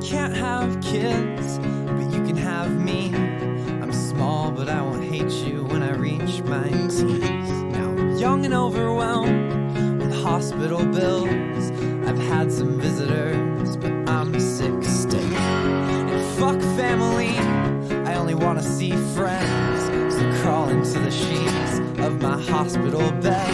can't have kids, but you can have me. I'm small, but I won't hate you when I reach my teens. Now, young and overwhelmed with hospital bills. I've had some visitors, but I'm sick still. And fuck family, I only want to see friends. So crawl into the sheets of my hospital bed.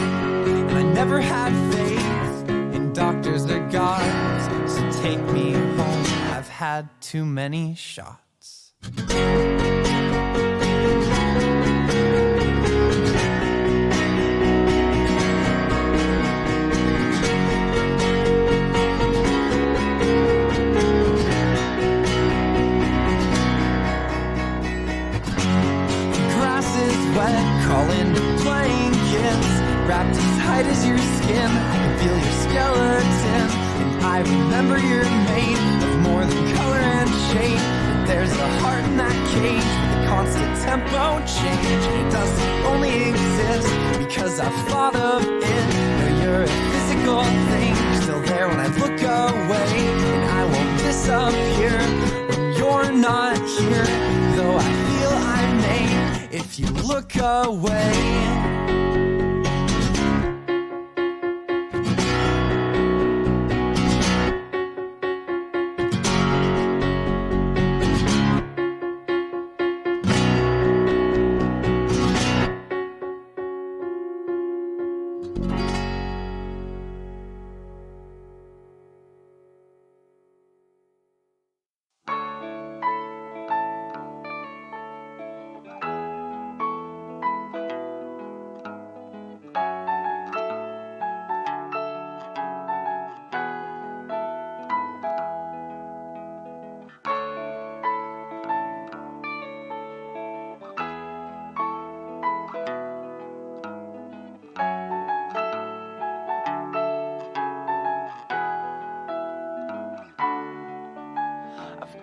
And I never had faith in doctors or gods, so take me home. I've had too many shots. Crawl into blankets, wrapped as tight as your skin. I can feel your skeleton, and I remember you're made of more than color and shape. But there's a heart in that cage with a constant tempo change. It doesn't only exist because I've thought of it. No, you're a physical thing, still there when I look away, and I won't disappear when you're not here. Though I feel I'm made if you look away.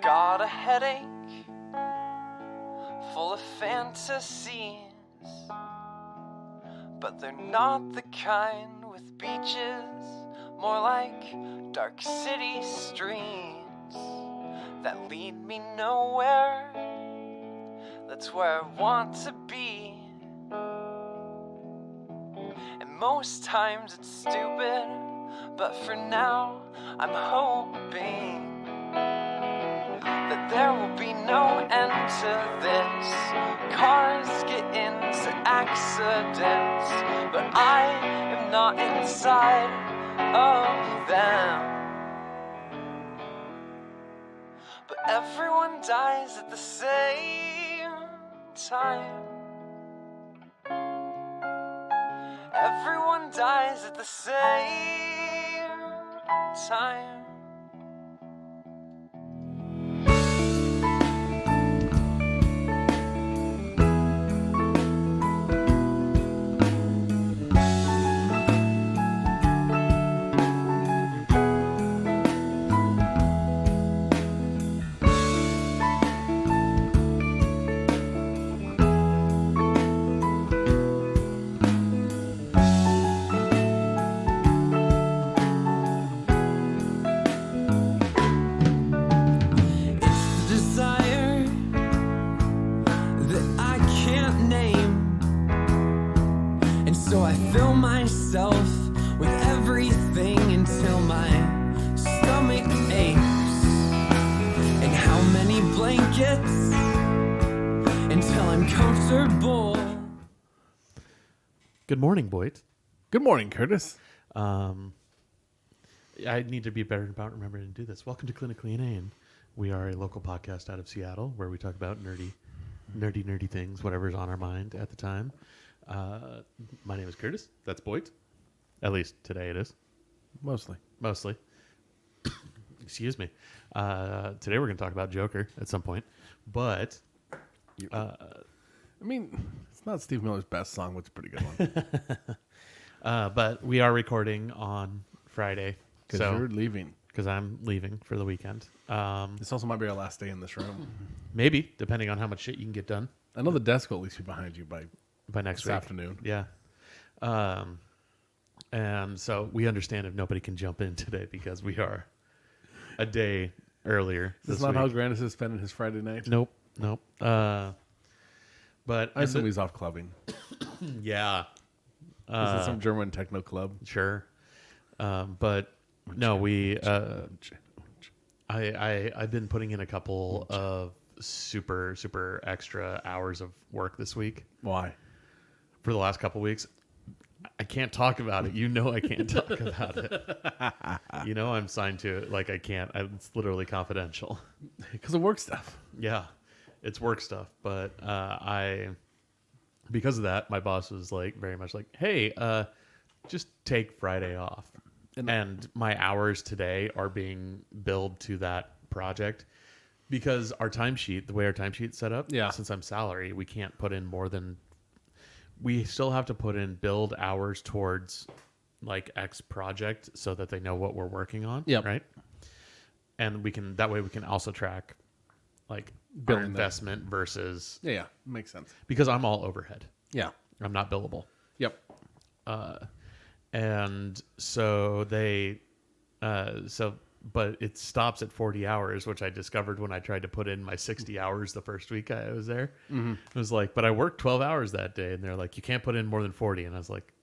Got a headache full of fantasies, but they're not the kind with beaches, more like dark city streets that lead me nowhere. That's where I want to be, and most times it's stupid, but for now I'm hoping that there will be no end to this. Cars get into accidents, but I am not inside of them. But everyone dies at the same time. Everyone dies at the same time. Good morning, Boyd. Good morning, Curtis. I need to be better about remembering to do this. Welcome to Clinically Inane. We are a local podcast out of Seattle where we talk about nerdy things, whatever's on our mind at the time. My name is Curtis. That's Boyd. At least today it is. Mostly. Excuse me. Today we're going to talk about Joker at some point. But, I mean, it's not Steve Miller's best song, but it's a pretty good one. But we are recording on Friday. Because you're leaving. Because I'm leaving for the weekend. This also might be our last day in this room. Maybe, depending on how much shit you can get done. I know the desk will at least be behind you by next this afternoon. Yeah. And so we understand if nobody can jump in today because we are a day earlier. That's this not how week. Grandis is spending his Friday night. Nope. But I assume he's off clubbing. yeah, This is some German techno club. sure. But no, I've been putting in a couple of super extra hours of work this week Why? for the last couple weeks. I can't talk about it. You know I can't talk about it. You know I'm signed to it. Like I can't. It's literally confidential. Because of work stuff. Yeah, it's work stuff. But because of that, my boss was like very much like, "Hey, just take Friday off." And my hours today are being billed to that project because our timesheet, the way our timesheet's set up, since I'm salary, we can't put in more than. We still have to put in billed hours towards like X project so that they know what we're working on. Yep. Right. And that way we can also track like our Billing investment versus Yeah, makes sense. because I'm all overhead. Yeah. I'm not billable. Yep. And so but it stops at 40 hours, which I discovered when I tried to put in my 60 hours the first week I was there. Mm-hmm. It was like, but I worked 12 hours that day, and they're like, you can't put in more than 40. And I was like,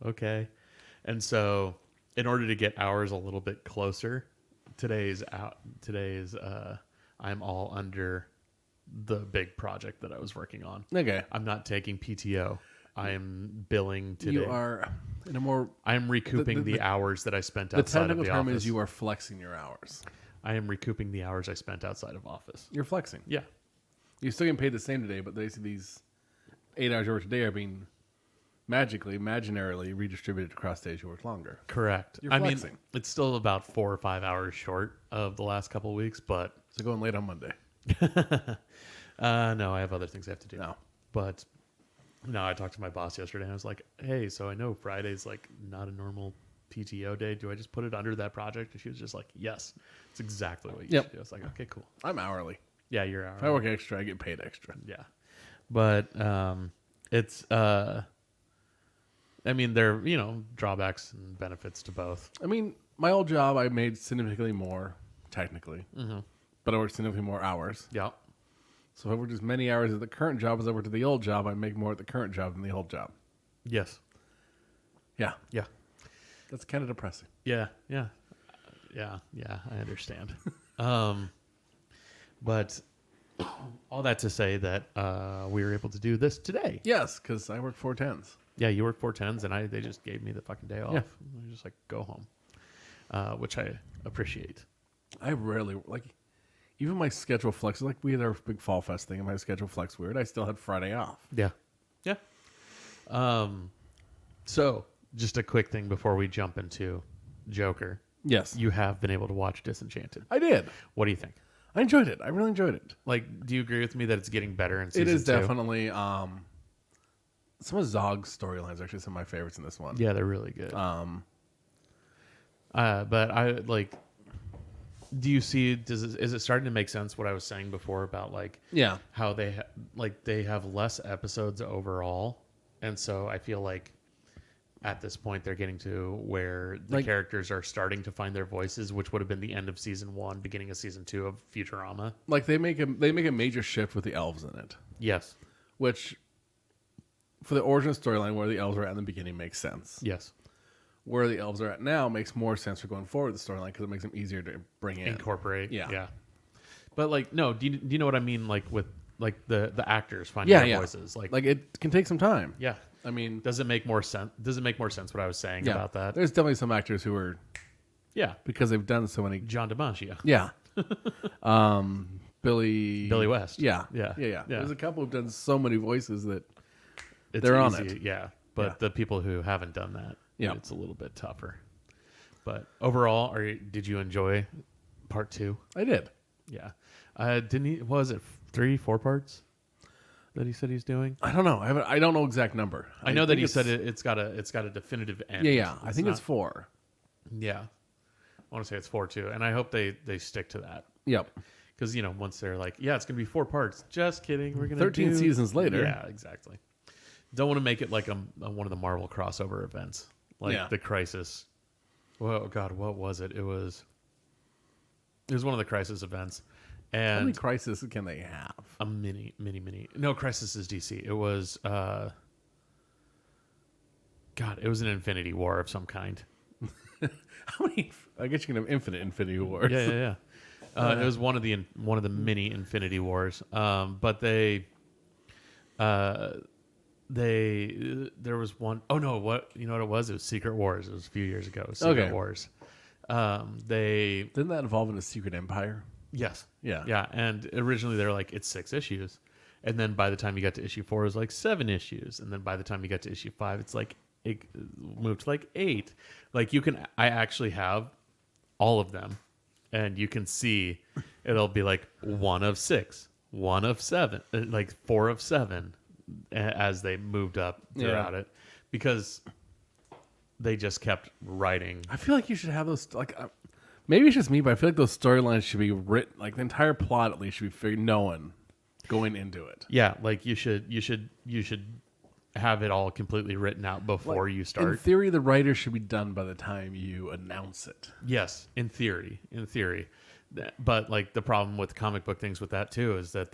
okay. And so in order to get hours a little bit closer, today's I'm all under the big project that I was working on. Okay. I'm not taking PTO. I am billing today. You are in a more... I'm recouping the hours that I spent The outside of technical the term office. is you are flexing your hours. I am recouping the hours I spent outside of office. You're flexing. Yeah. You're still getting paid the same today, but these 8 hours you work today are being imaginarily redistributed across days you work longer. Correct. You're I mean, flexing. it's still about 4 or 5 hours short of the last couple of weeks, but So going late on Monday. no, I have other things I have to do. No. But no, I talked to my boss yesterday and I was like, hey, so I know Friday's like not a normal PTO day. Do I just put it under that project? And she was just like, yes, it's exactly what you should do. I was like, okay, cool. I'm hourly. Yeah, you're If I hourly. work extra, I get paid extra. Yeah. But it's I mean, there are, drawbacks and benefits to both. I mean, my old job, I made significantly more, technically. Mm-hmm. But I worked significantly more hours. Yeah. So if I worked as many hours at the current job as I worked at the old job, I make more at the current job than the old job. Yes. Yeah. Yeah. That's kind of depressing. Yeah. Yeah. Yeah. I understand. But all that to say that we were able to do this today. Yes, because I work 4/10s. Yeah, you work 4/10s, and they just gave me the fucking day off. Yeah. I just like go home, which I appreciate. I rarely, even my schedule flexes. Like we had our big Fall Fest thing, and my schedule flexed weird. I still had Friday off. Yeah. Yeah. So just a quick thing before we jump into Joker. Yes. You have been able to watch Disenchanted. I did. What do you think? I enjoyed it. I really enjoyed it. Like, do you agree with me that it's getting better in season It is 2? definitely, some of Zog's storylines are actually some of my favorites in this one. Yeah, they're really good. But I like. Do you see? Is it starting to make sense what I was saying before about like Yeah. how they they have less episodes overall, and so I feel like at this point they're getting to where the characters are starting to find their voices, which would have been the end of season 1, beginning of season 2 of Futurama. Like they make a major shift with the elves in it, Yes. which for the origin storyline where the elves are at in the beginning makes sense. Yes. Where the elves are at now makes more sense for going forward with the storyline because it makes them easier to bring in. Incorporate. Yeah. Yeah. But like, no, do you know what I mean? Like with like the actors finding their voices. Like it can take some time. yeah. I mean, Does it make more sense? Does it make more sense what I was saying yeah, about that? There's definitely some actors who are, Yeah. because they've done so many. John DiMaggio. Yeah. Billy West. Yeah. Yeah. There's a couple who've done so many voices that It's they're on easy, it. Yeah. But Yeah. the people who haven't done that, Yeah. it's a little bit tougher. But overall, did you enjoy part 2? I did. Yeah. Didn't he? What was it 3, 4 parts that he said he's doing? I don't know. I don't know exact number. I know that think he said it's- it's got a definitive end. Yeah. I think it's not- 4. Yeah. I want to say it's 4 too, and I hope they stick to that. Yep. Because once they're like, yeah, it's gonna be 4 parts. Just kidding. We're gonna 13 seasons later. Yeah, exactly. Don't want to make it like a one of the Marvel crossover events, like Yeah. the Crisis. Oh God, what was it? It was It was one of the Crisis events, How many and crises can they have? a mini. No, Crisis is DC. It was God. It was an Infinity War of some kind. How many? I guess you can have infinite Infinity Wars. Yeah. It was one of the mini Infinity Wars. But there was one oh no, what you know what it was? It was Secret Wars. It was a few years ago. Secret Wars. Didn't that involve in a secret empire? Yes. Yeah. Yeah. And originally they were like, it's 6 issues. And then by the time you got to issue 4, it was like 7 issues. And then by the time you got to issue 5, it's like it moved to like 8. Like I actually have all of them, and you can see it'll be like 1 of 6, 1 of 7, like 4 of 7 as they moved up throughout it, because they just kept writing. I feel like you should have those. Like, maybe it's just me, but I feel like those storylines should be written. Like the entire plot, at least, should be figured, known going into it. Yeah, like you should have it all completely written out before you start. In theory, the writer should be done by the time you announce it. Yes, in theory. But like the problem with comic book things with that too is that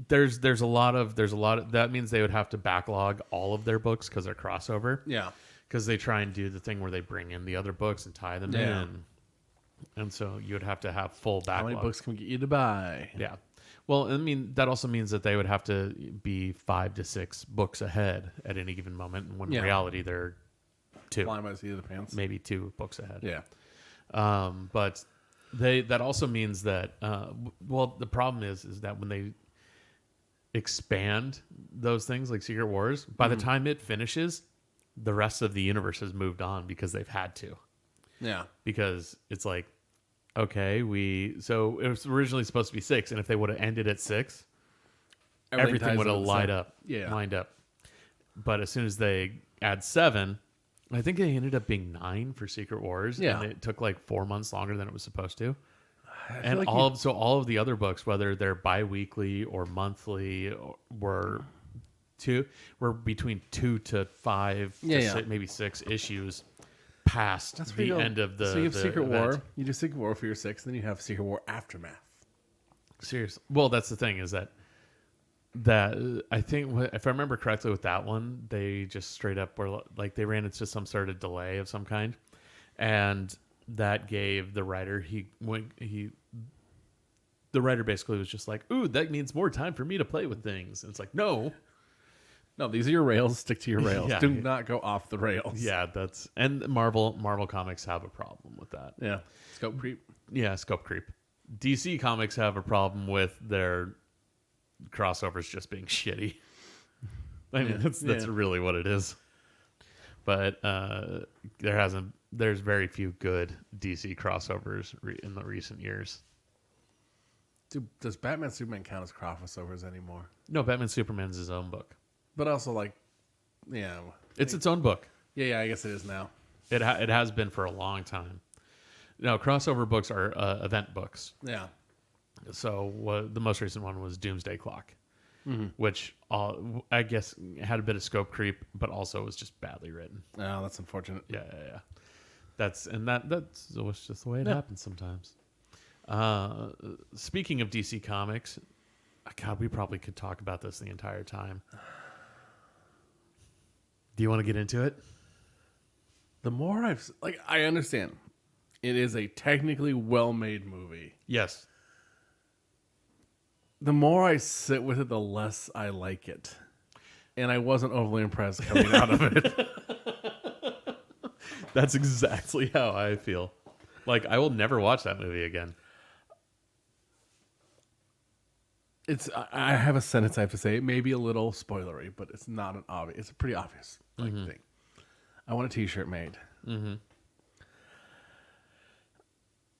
there's a lot of that means they would have to backlog all of their books because they're crossover. Yeah. Because they try and do the thing where they bring in the other books and tie them in. And so you would have to have full backlog. How many books can we get you to buy? Yeah. Well, I mean, that also means that they would have to be 5 to 6 books ahead at any given moment. And when in reality, they're 2. Flying by the seat of the pants. Maybe 2 books ahead. Yeah. But that also means that, the problem is that when they expand those things like Secret Wars, by the time it finishes, the rest of the universe has moved on because they've had to. Yeah. Because it's like, okay, so it was originally supposed to be 6, and if they would have ended at 6, everything would have lined up. But as soon as they add 7, I think they ended up being 9 for Secret Wars, and it took like 4 months longer than it was supposed to. And like all of the other books, whether they're bi-weekly or monthly, were between 2 to 5, maybe 6 issues past the end of the. So you have the Secret event. War. You do Secret War for your 6, then you have Secret War Aftermath. Seriously. Well, that's the thing is that I think if I remember correctly with that one, they just straight up were like they ran into some sort of delay of some kind, and that gave the writer the writer basically was just like, ooh, that needs more time for me to play with things. And it's like, no, these are your rails. Stick to your rails. Yeah. Do not go off the rails. Yeah, and Marvel Comics have a problem with that. Yeah. Scope creep. Yeah, scope creep. DC Comics have a problem with their crossovers just being shitty. I mean, that's really what it is. But there's very few good DC crossovers in the recent years. Does Batman Superman count as crossovers anymore? No, Batman Superman's his own book. But also It's its own book. Yeah, I guess it is now. It has been for a long time. No, crossover books are event books. Yeah. So the most recent one was Doomsday Clock, which I guess had a bit of scope creep, but also was just badly written. Oh, that's unfortunate. Yeah. That's just the way it happens sometimes. Speaking of DC Comics, God, we probably could talk about this the entire time. Do you want to get into it? The more I understand, it is a technically well-made movie. Yes. The more I sit with it, the less I like it. And I wasn't overly impressed coming out of it. That's exactly how I feel. Like, I will never watch that movie again. I have a sentence I have to say. It may be a little spoilery, but it's not an obvious. It's a pretty obvious thing. I want a T-shirt made. Mm-hmm.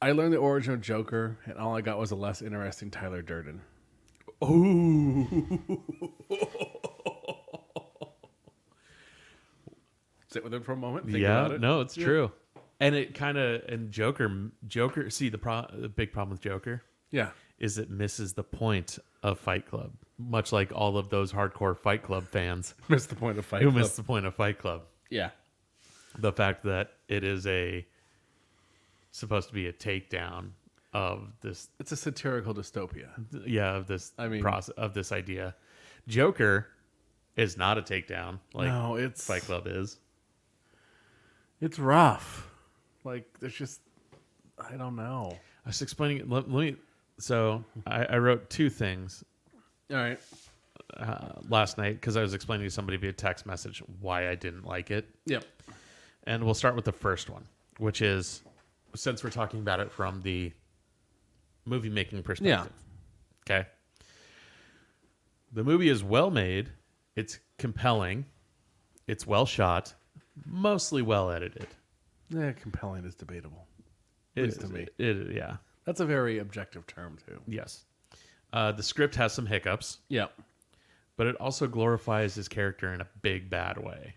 I learned the origin of Joker, and all I got was a less interesting Tyler Durden. Ooh. Sit with it for a moment. Think Yeah, about it. no, it's true. And it kind of Joker. See, the big problem with Joker, is it misses the point of Fight Club, much like all of those hardcore Fight Club fans Missed the point of Fight who Club. missed the point of Fight Club. Yeah. The fact that it is a supposed to be a takedown of this. It's a satirical dystopia. Yeah, of this. I mean- process of this idea. Joker is not a takedown like No, it's Fight Club is. It's rough. Like there's just I don't know. I was explaining. Let me. So I wrote two things All right. last night because I was explaining to somebody via text message why I didn't like it. Yep. And we'll start with the first one, which is since we're talking about it from the movie making perspective. Yeah. Okay. The movie is well made. It's compelling. It's well shot. Mostly well edited. Yeah, compelling is debatable. At least to me. Yeah. That's a very objective term too. Yes. The script has some hiccups, Yep. but it also glorifies his character in a big bad way.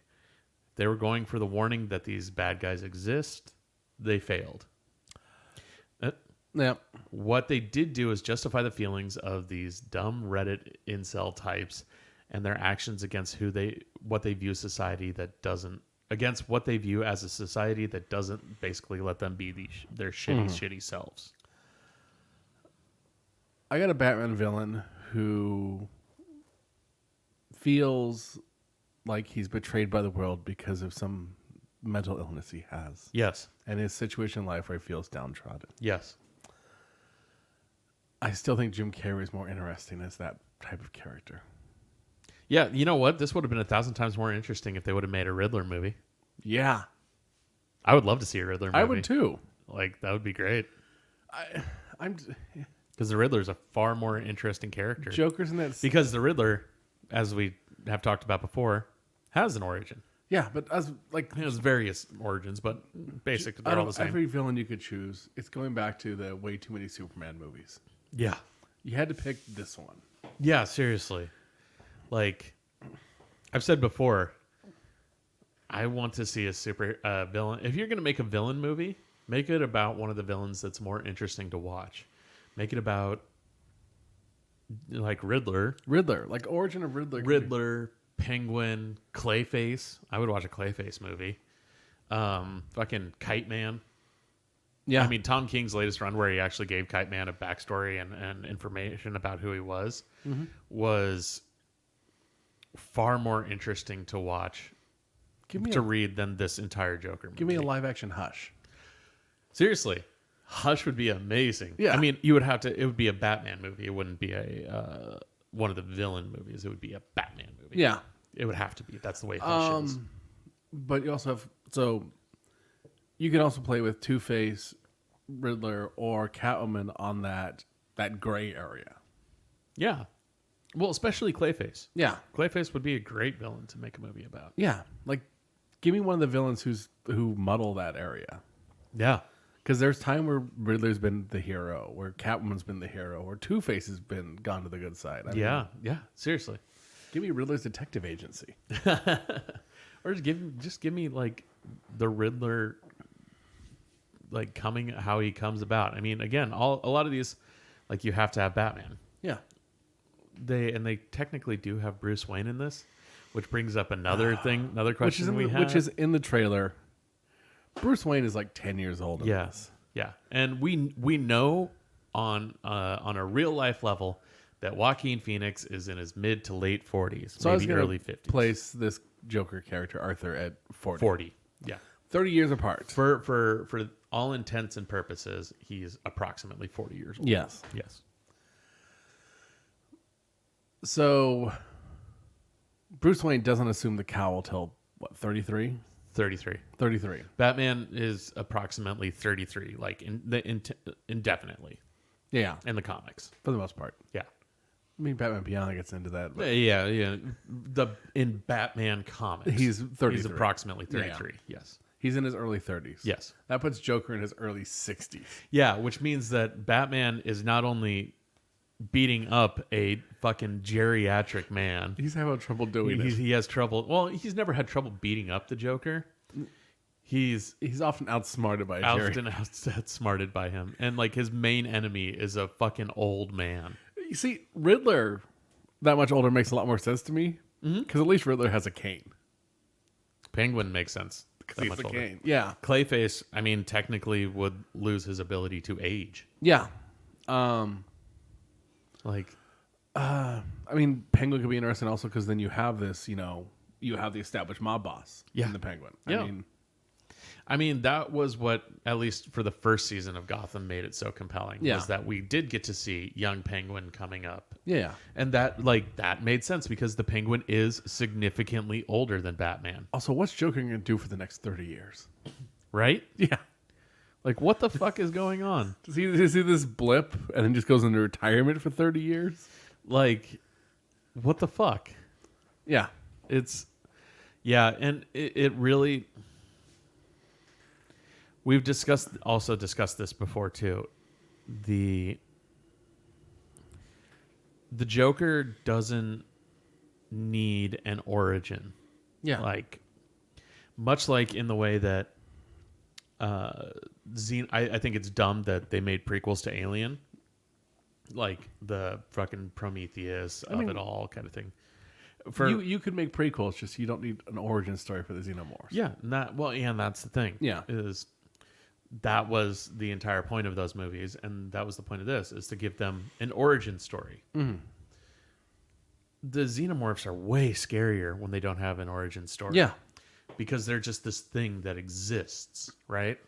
They were going for the warning that these bad guys exist. They failed. Yep. What they did do is justify the feelings of these dumb Reddit incel types and their actions against what they view society that doesn't against what they view as a society that doesn't basically let them be their shitty selves. I got a Batman villain who feels like he's betrayed by the world because of some mental illness he has. Yes. And his situation in life where he feels downtrodden. Yes. I still think Jim Carrey is more interesting as that type of character. Yeah, you know what? This would have been 1,000 times more interesting if they would have made a Riddler movie. Yeah. I would love to see a Riddler movie. I would too. Like, that would be great. I'm Because the Riddler is a far more interesting character. Joker's in that. Because the Riddler, as we have talked about before, has an origin. Yeah, but as like It has various origins, but basically they're all the same. every villain you could choose, it's going back to the way too many Superman movies. Yeah. You had to pick this one. Yeah, seriously. Like, I've said before, I want to see a super villain. If you're going to make a villain movie, make it about one of the villains that's more interesting to watch. Make it about, like, Riddler, Like origin of Riddler. Riddler, Penguin, Clayface. I would watch a Clayface movie. Fucking Kite Man. Yeah. I mean, Tom King's latest run where he actually gave Kite Man a backstory and information about who he was far more interesting to watch, read than this entire Joker movie. Give me a live action Hush. Seriously, Hush would be amazing. Yeah. I mean, you would have to. It would be a Batman movie. It wouldn't be a one of the villain movies. It would be a Batman movie. Yeah. It would have to be. That's the way Hush is. But you also have you can also play with Two-Face, Riddler, or Catwoman on that gray area. Yeah. Well, especially Clayface. Yeah. Clayface would be a great villain to make a movie about. Yeah. Like give me one of the villains who muddle that area. Yeah. Because there's time where Riddler's been the hero, where Catwoman's been the hero, or Two-Face has been gone to the good side. I mean, Yeah. Seriously. give me Riddler's detective agency. Or just give me like the Riddler, like how he comes about. I mean, again, a lot of these, like you have to have Batman. Yeah. They technically do have Bruce Wayne in this, which brings up another question Which is in the trailer. Bruce Wayne is like 10 years old. In this. Yeah, and we know on a real life level that Joaquin Phoenix is in his mid to late 40s, So maybe early 50s. Place this Joker character Arthur at 40. 40. Yeah. 30 years apart. For all intents and purposes, he's approximately 40 years old. Yes. Yes. So Bruce Wayne doesn't assume the cowl till what, 33? 33. 33. Batman is approximately 33, like indefinitely Yeah. in the comics. For the most part. Yeah. I mean, Batman Beyond gets into that. But Yeah. In Batman comics, He's 33. He's approximately 33. Yeah. Yes. he's in his early 30s. Yes. That puts Joker in his early 60s. Yeah, which means that Batman is not only beating up a fucking geriatric man. He's having trouble doing it. He has trouble. Well, he's never had trouble beating up the Joker. He's often outsmarted by Jerry. often outsmarted by him. And like his main enemy is a fucking old man. You see, Riddler, that much older, makes a lot more sense to me. Because at least Riddler has a cane. Penguin makes sense. because he's much the older. Kane. Yeah, Clayface, I mean, technically would lose his ability to age. yeah. Like, I mean, Penguin could be interesting also because then you have this, you have the established mob boss in the Penguin. Yeah. I mean, that was what, at least for the first season of Gotham, made it so compelling. Yeah. Was that we did get to see young Penguin coming up. Yeah. And that made sense because the Penguin is significantly older than Batman. Also, what's Joker going to do for the next 30 years? Right? Yeah. Like, what the fuck is going on? Does he see this blip and then just goes into retirement for 30 years? Like, what the fuck? Yeah. And it really... We've also discussed this before too. The Joker doesn't need an origin. Yeah. Like, much like in the way that I think it's dumb that they made prequels to Alien. Like the fucking Prometheus of it all kind of thing. You could make prequels, just you don't need an origin story for the Xenomorphs. Yeah, and that's the thing. Yeah. That was the entire point of those movies, and that was the point of this, is to give them an origin story. Mm-hmm. The Xenomorphs are way scarier when they don't have an origin story. Yeah. Because they're just this thing that exists, right?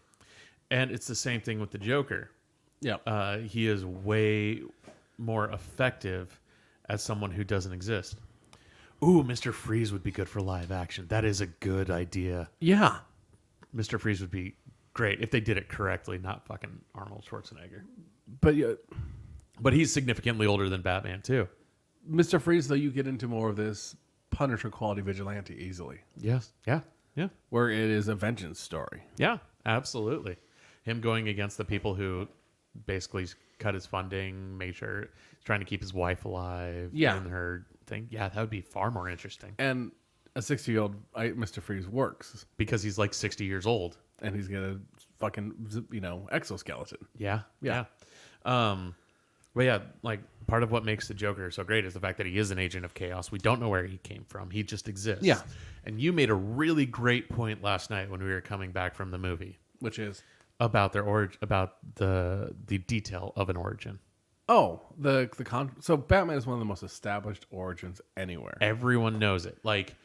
And it's the same thing with the Joker. Yeah. He is way more effective as someone who doesn't exist. Ooh, Mr. Freeze would be good for live action. That is a good idea. Yeah. Mr. Freeze would be great if they did it correctly, not fucking Arnold Schwarzenegger. But he's significantly older than Batman too. Mr. Freeze, though, you get into more of this Punisher quality vigilante easily. Yes. Yeah. Where it is a vengeance story. Yeah, absolutely. Him going against the people who basically cut his funding, made sure he's trying to keep his wife alive. Yeah. And her thing. Yeah, that would be far more interesting. And a 60-year-old Mr. Freeze works. Because he's like 60 years old. And he's got a fucking, exoskeleton. Yeah. Yeah. But yeah, like part of what makes the Joker so great is the fact that he is an agent of chaos. We don't know where he came from. He just exists. Yeah. And you made a really great point last night when we were coming back from the movie Which is? about their about the detail of an origin. Oh, so Batman is one of the most established origins anywhere. Everyone knows it. Like,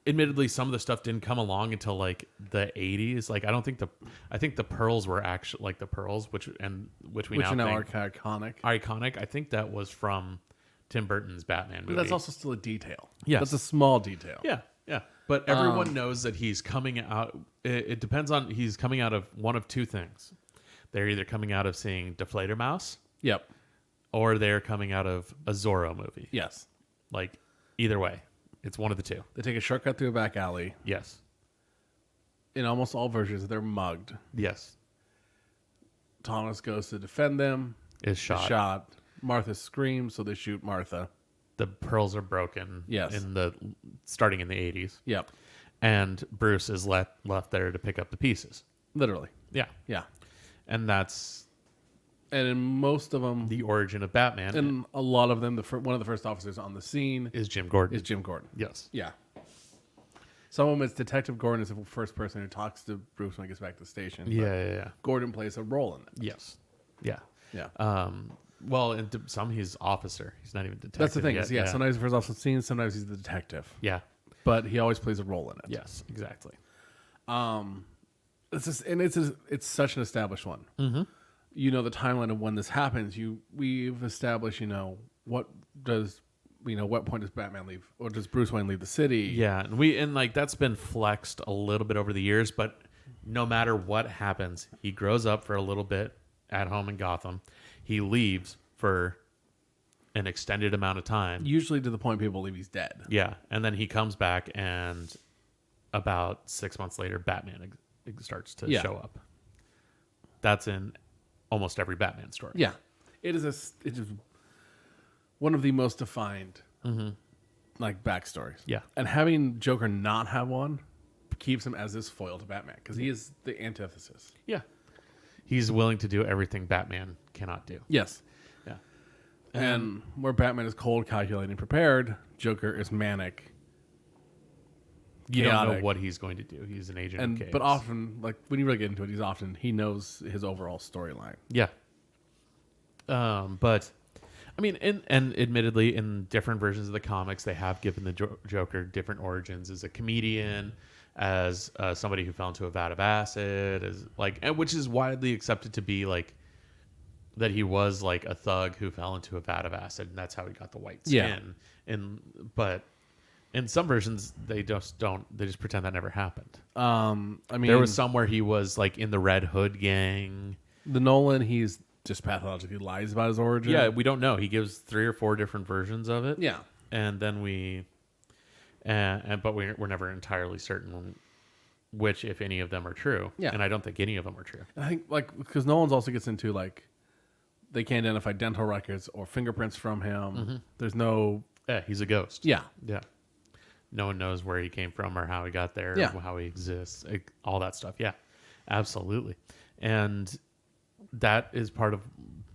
admittedly, some of the stuff didn't come along until like the 80s. Like, I think the pearls were actually like the pearls, which we now are think iconic. Iconic. I think that was from Tim Burton's Batman movie. But that's also still a detail. Yes. That's a small detail. Yeah. But everyone knows that he's coming out. It depends on, he's coming out of one of two things. They're either coming out of seeing Deflator Mouse, Yep. or they're coming out of a Zorro movie. Yes. Like, either way, it's one of the two. They take a shortcut through a back alley. Yes. In almost all versions, they're mugged. Yes. Thomas goes to defend them. Is shot. Martha screams, so they shoot Martha. The pearls are broken. Yes. Starting in the 80s. Yep. And Bruce is left there to pick up the pieces. Literally. Yeah. Yeah. And that's And in most of them, the origin of Batman. and a lot of them, one of the first officers on the scene is Jim Gordon. is Jim Gordon. Yes. Yeah. Some of them, it's Detective Gordon is the first person who talks to Bruce when he gets back to the station. but Yeah. Gordon plays a role in it. Yes. Yeah. Yeah. Well, in some he's officer. He's not even detective. That's the thing. Yet. Yeah. Sometimes he's the first officer on the scene. Sometimes he's the detective. Yeah. But he always plays a role in it. Yes. Exactly. It's such an established one. Mm-hmm. You know the timeline of when this happens. We've established. What point does Batman leave, or does Bruce Wayne leave the city? Yeah, and like that's been flexed a little bit over the years, but no matter what happens, he grows up for a little bit at home in Gotham. He leaves for an extended amount of time. Usually to the point people believe he's dead. Yeah, and then he comes back, and about 6 months later, Batman starts to show up. That's in almost every Batman story. Yeah, it is one of the most defined like backstories. Yeah. And having Joker not have one keeps him as this foil to Batman because he is the antithesis. Yeah. He's willing to do everything Batman cannot do. Yes. Yeah. And where Batman is cold, calculating, prepared, Joker is manic, You don't know chaotic. what he's going to do. He's an agent of chaos. But often, like when you really get into it, he knows his overall storyline. Yeah. But I mean, and admittedly, in different versions of the comics, they have given the Joker different origins as a comedian, as somebody who fell into a vat of acid, as like, and which is widely accepted to be like that he was like a thug who fell into a vat of acid, and that's how he got the white skin. But in some versions, they just don't. They just pretend that never happened. I mean, There was some where he was like in the Red Hood gang. the Nolan, he's just pathologically lies about his origin. Yeah, we don't know. He gives 3 or 4 different versions of it. Yeah. And then but we're never entirely certain which, if any of them are true. Yeah. And I don't think any of them are true. I think like because Nolan's also gets into like they can't identify dental records or fingerprints from him. There's no. Yeah, he's a ghost. Yeah. Yeah. No one knows where he came from or how he got there, Yeah. or how he exists, all that stuff. Yeah, absolutely. And that is part of,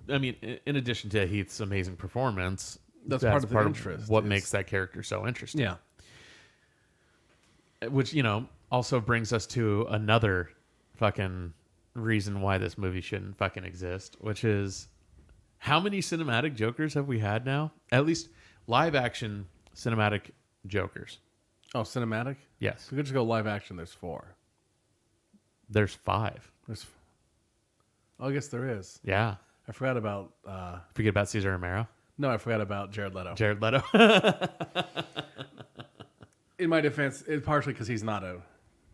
I mean, in addition to Heath's amazing performance, That's part of the interest, what is- makes that character so interesting. Yeah. Which, also brings us to another fucking reason why this movie shouldn't fucking exist, which is how many cinematic Jokers have we had now? At least live action cinematic Jokers. Oh, cinematic. Yes. We could just go live action. There's 4. There's 5. Oh, I guess there is. Yeah. I forgot about. Forget about Cesar Romero. No, I forgot about Jared Leto. Jared Leto. In my defense, it's partially because he's not a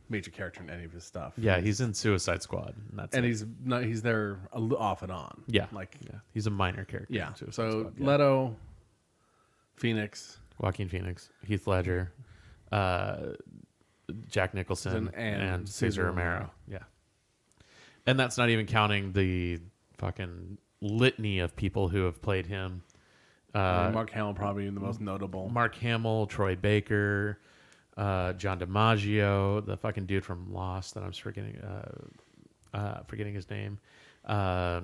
major character in any of his stuff. Yeah, he's in Suicide Squad. And He's not. He's there off and on. yeah, Like yeah, he's a minor character. yeah. in Suicide So Squad, yeah. Leto, Phoenix, Joaquin Phoenix, Heath Ledger, Jack Nicholson, And Cesar Cesar Romero. Romero. Yeah, and that's not even counting the fucking litany of people who have played him. Mark Hamill probably the most notable. Mark Hamill, Troy Baker, John DiMaggio, the fucking dude from Lost that I'm forgetting his name. There's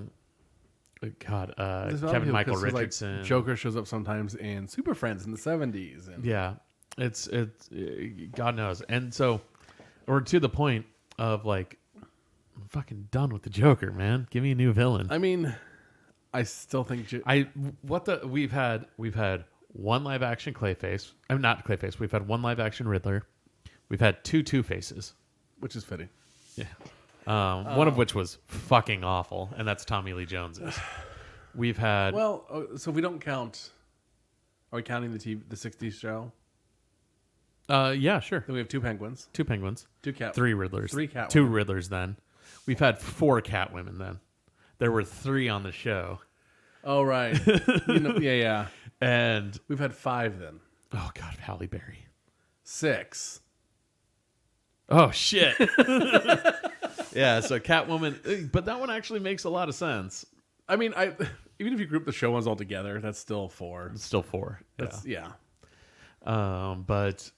other Kevin people, Michael 'cause, like, Richardson. Joker shows up sometimes in Super Friends in the 70s. And Yeah, it's God knows, and so we're to the point of like, I'm fucking done with the Joker, man. Give me a new villain. I mean, I still think We've had one live action Clayface. I'm not Clayface. We've had one live action Riddler. We've had 2 Two-Faces. which is fitting. Yeah. One of which was fucking awful, and that's Tommy Lee Jones's. We've had Well, so if we don't count, are we counting the 60s show? yeah, sure. Then we have 2 Penguins, 2 Penguins, 2 Cat, 3 Riddlers, 3 Catwomen. 2 Riddlers. Then we've had 4 Catwomen. Then there were 3 on the show, Oh right, yeah. and We've had 5 then. oh god, Halle Berry. 6. Oh shit. Yeah, so Catwoman, but that one actually makes a lot of sense. I mean, even if you group the show ones all together, that's still 4. It's still 4. That's yeah. But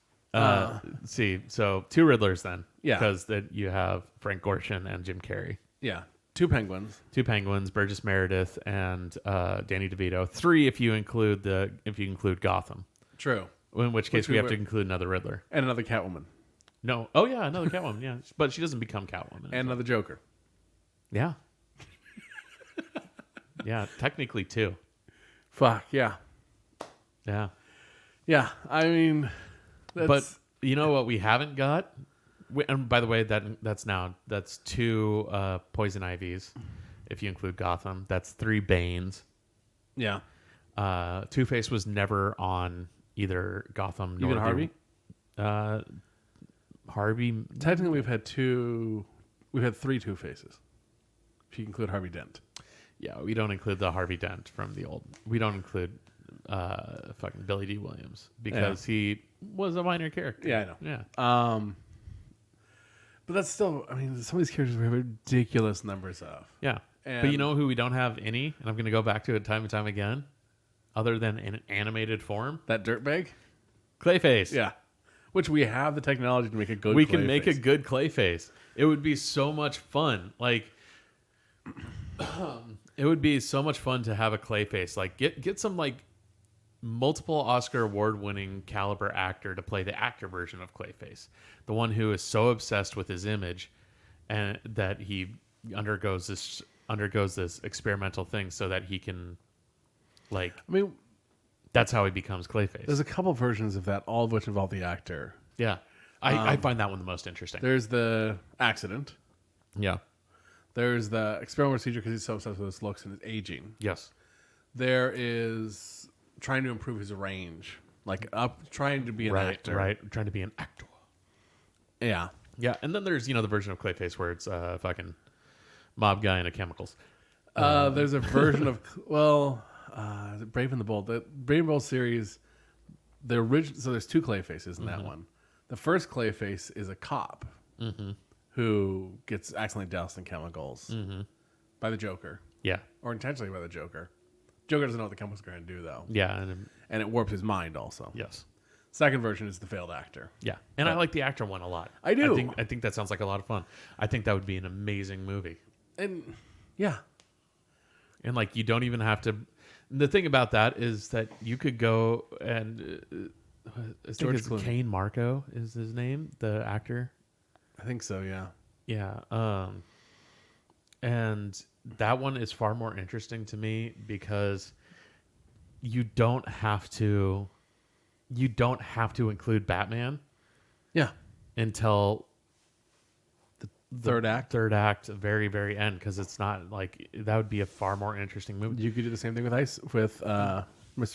see, so 2 Riddlers then, Yeah. because then you have Frank Gorshin and Jim Carrey. Yeah. 2 Penguins. 2 Penguins, Burgess Meredith, and Danny DeVito. 3 if you include Gotham. True. In which case Which we we have were- to include another Riddler. And another Catwoman. No. Oh yeah, another Catwoman. Yeah, but she doesn't become Catwoman. And another Joker. Yeah. Yeah, technically 2. Fuck, yeah. Yeah. Yeah, I mean, But you know what we haven't got? And by the way, that's 2 Poison Ivies, if you include Gotham. That's 3 Banes. yeah. Two-Face was never on either Gotham nor Even Harvey? Harvey. Technically, we've had 3 Two-Faces. If you include Harvey Dent. Yeah, we don't include the Harvey Dent from the old. We don't include fucking Billy D. Williams because he was a minor character. Yeah, I know. Yeah. But that's still, I mean, some of these characters we have ridiculous numbers of. Yeah. And- But you know who we don't have any, and I'm going to go back to it time and time again, other than in an animated form? That dirtbag? Clayface. Yeah. Which we have the technology to make a good We can make a Clayface. good Clayface. It would be so much fun. Like, it would be so much fun to have a Clayface. Like, get some, like, multiple Oscar award-winning caliber actor to play the actor version of Clayface, the one who is so obsessed with his image and that he undergoes this experimental thing so that he can, like, I mean, that's how he becomes Clayface. there's a couple versions of that, all of which involve the actor. Yeah, I find that one the most interesting. There's the accident. Yeah. There's the experimental procedure because he's so obsessed with his looks and his aging. Yes. There is trying to improve his range, like trying to be an actor. Right. Trying to be an actor. Yeah. Yeah, and then there's the version of Clayface where it's a fucking mob guy into chemicals. There's a version of Brave and the Bold. The Brave and the Bold series, the original. So there's two Clayfaces in that one. The first Clayface is a cop who gets accidentally doused in chemicals by the Joker. Yeah. Or intentionally by the Joker. Joker doesn't know what the chemicals are going to do, though. Yeah. And it warps his mind also. Yes. Second version is the failed actor. Yeah. And I like the actor one a lot. I do. I think that sounds like a lot of fun. I think that would be an amazing movie. And yeah. And like you don't even have to. The thing about that is that you could go and George Clooney. Kane Marco is his name, the actor. I think so, yeah. Yeah. And that one is far more interesting to me because you don't have to include Batman Yeah. until the Third act. very, very end, because it's not like that would be a far more interesting movie. You could do the same thing with Mr.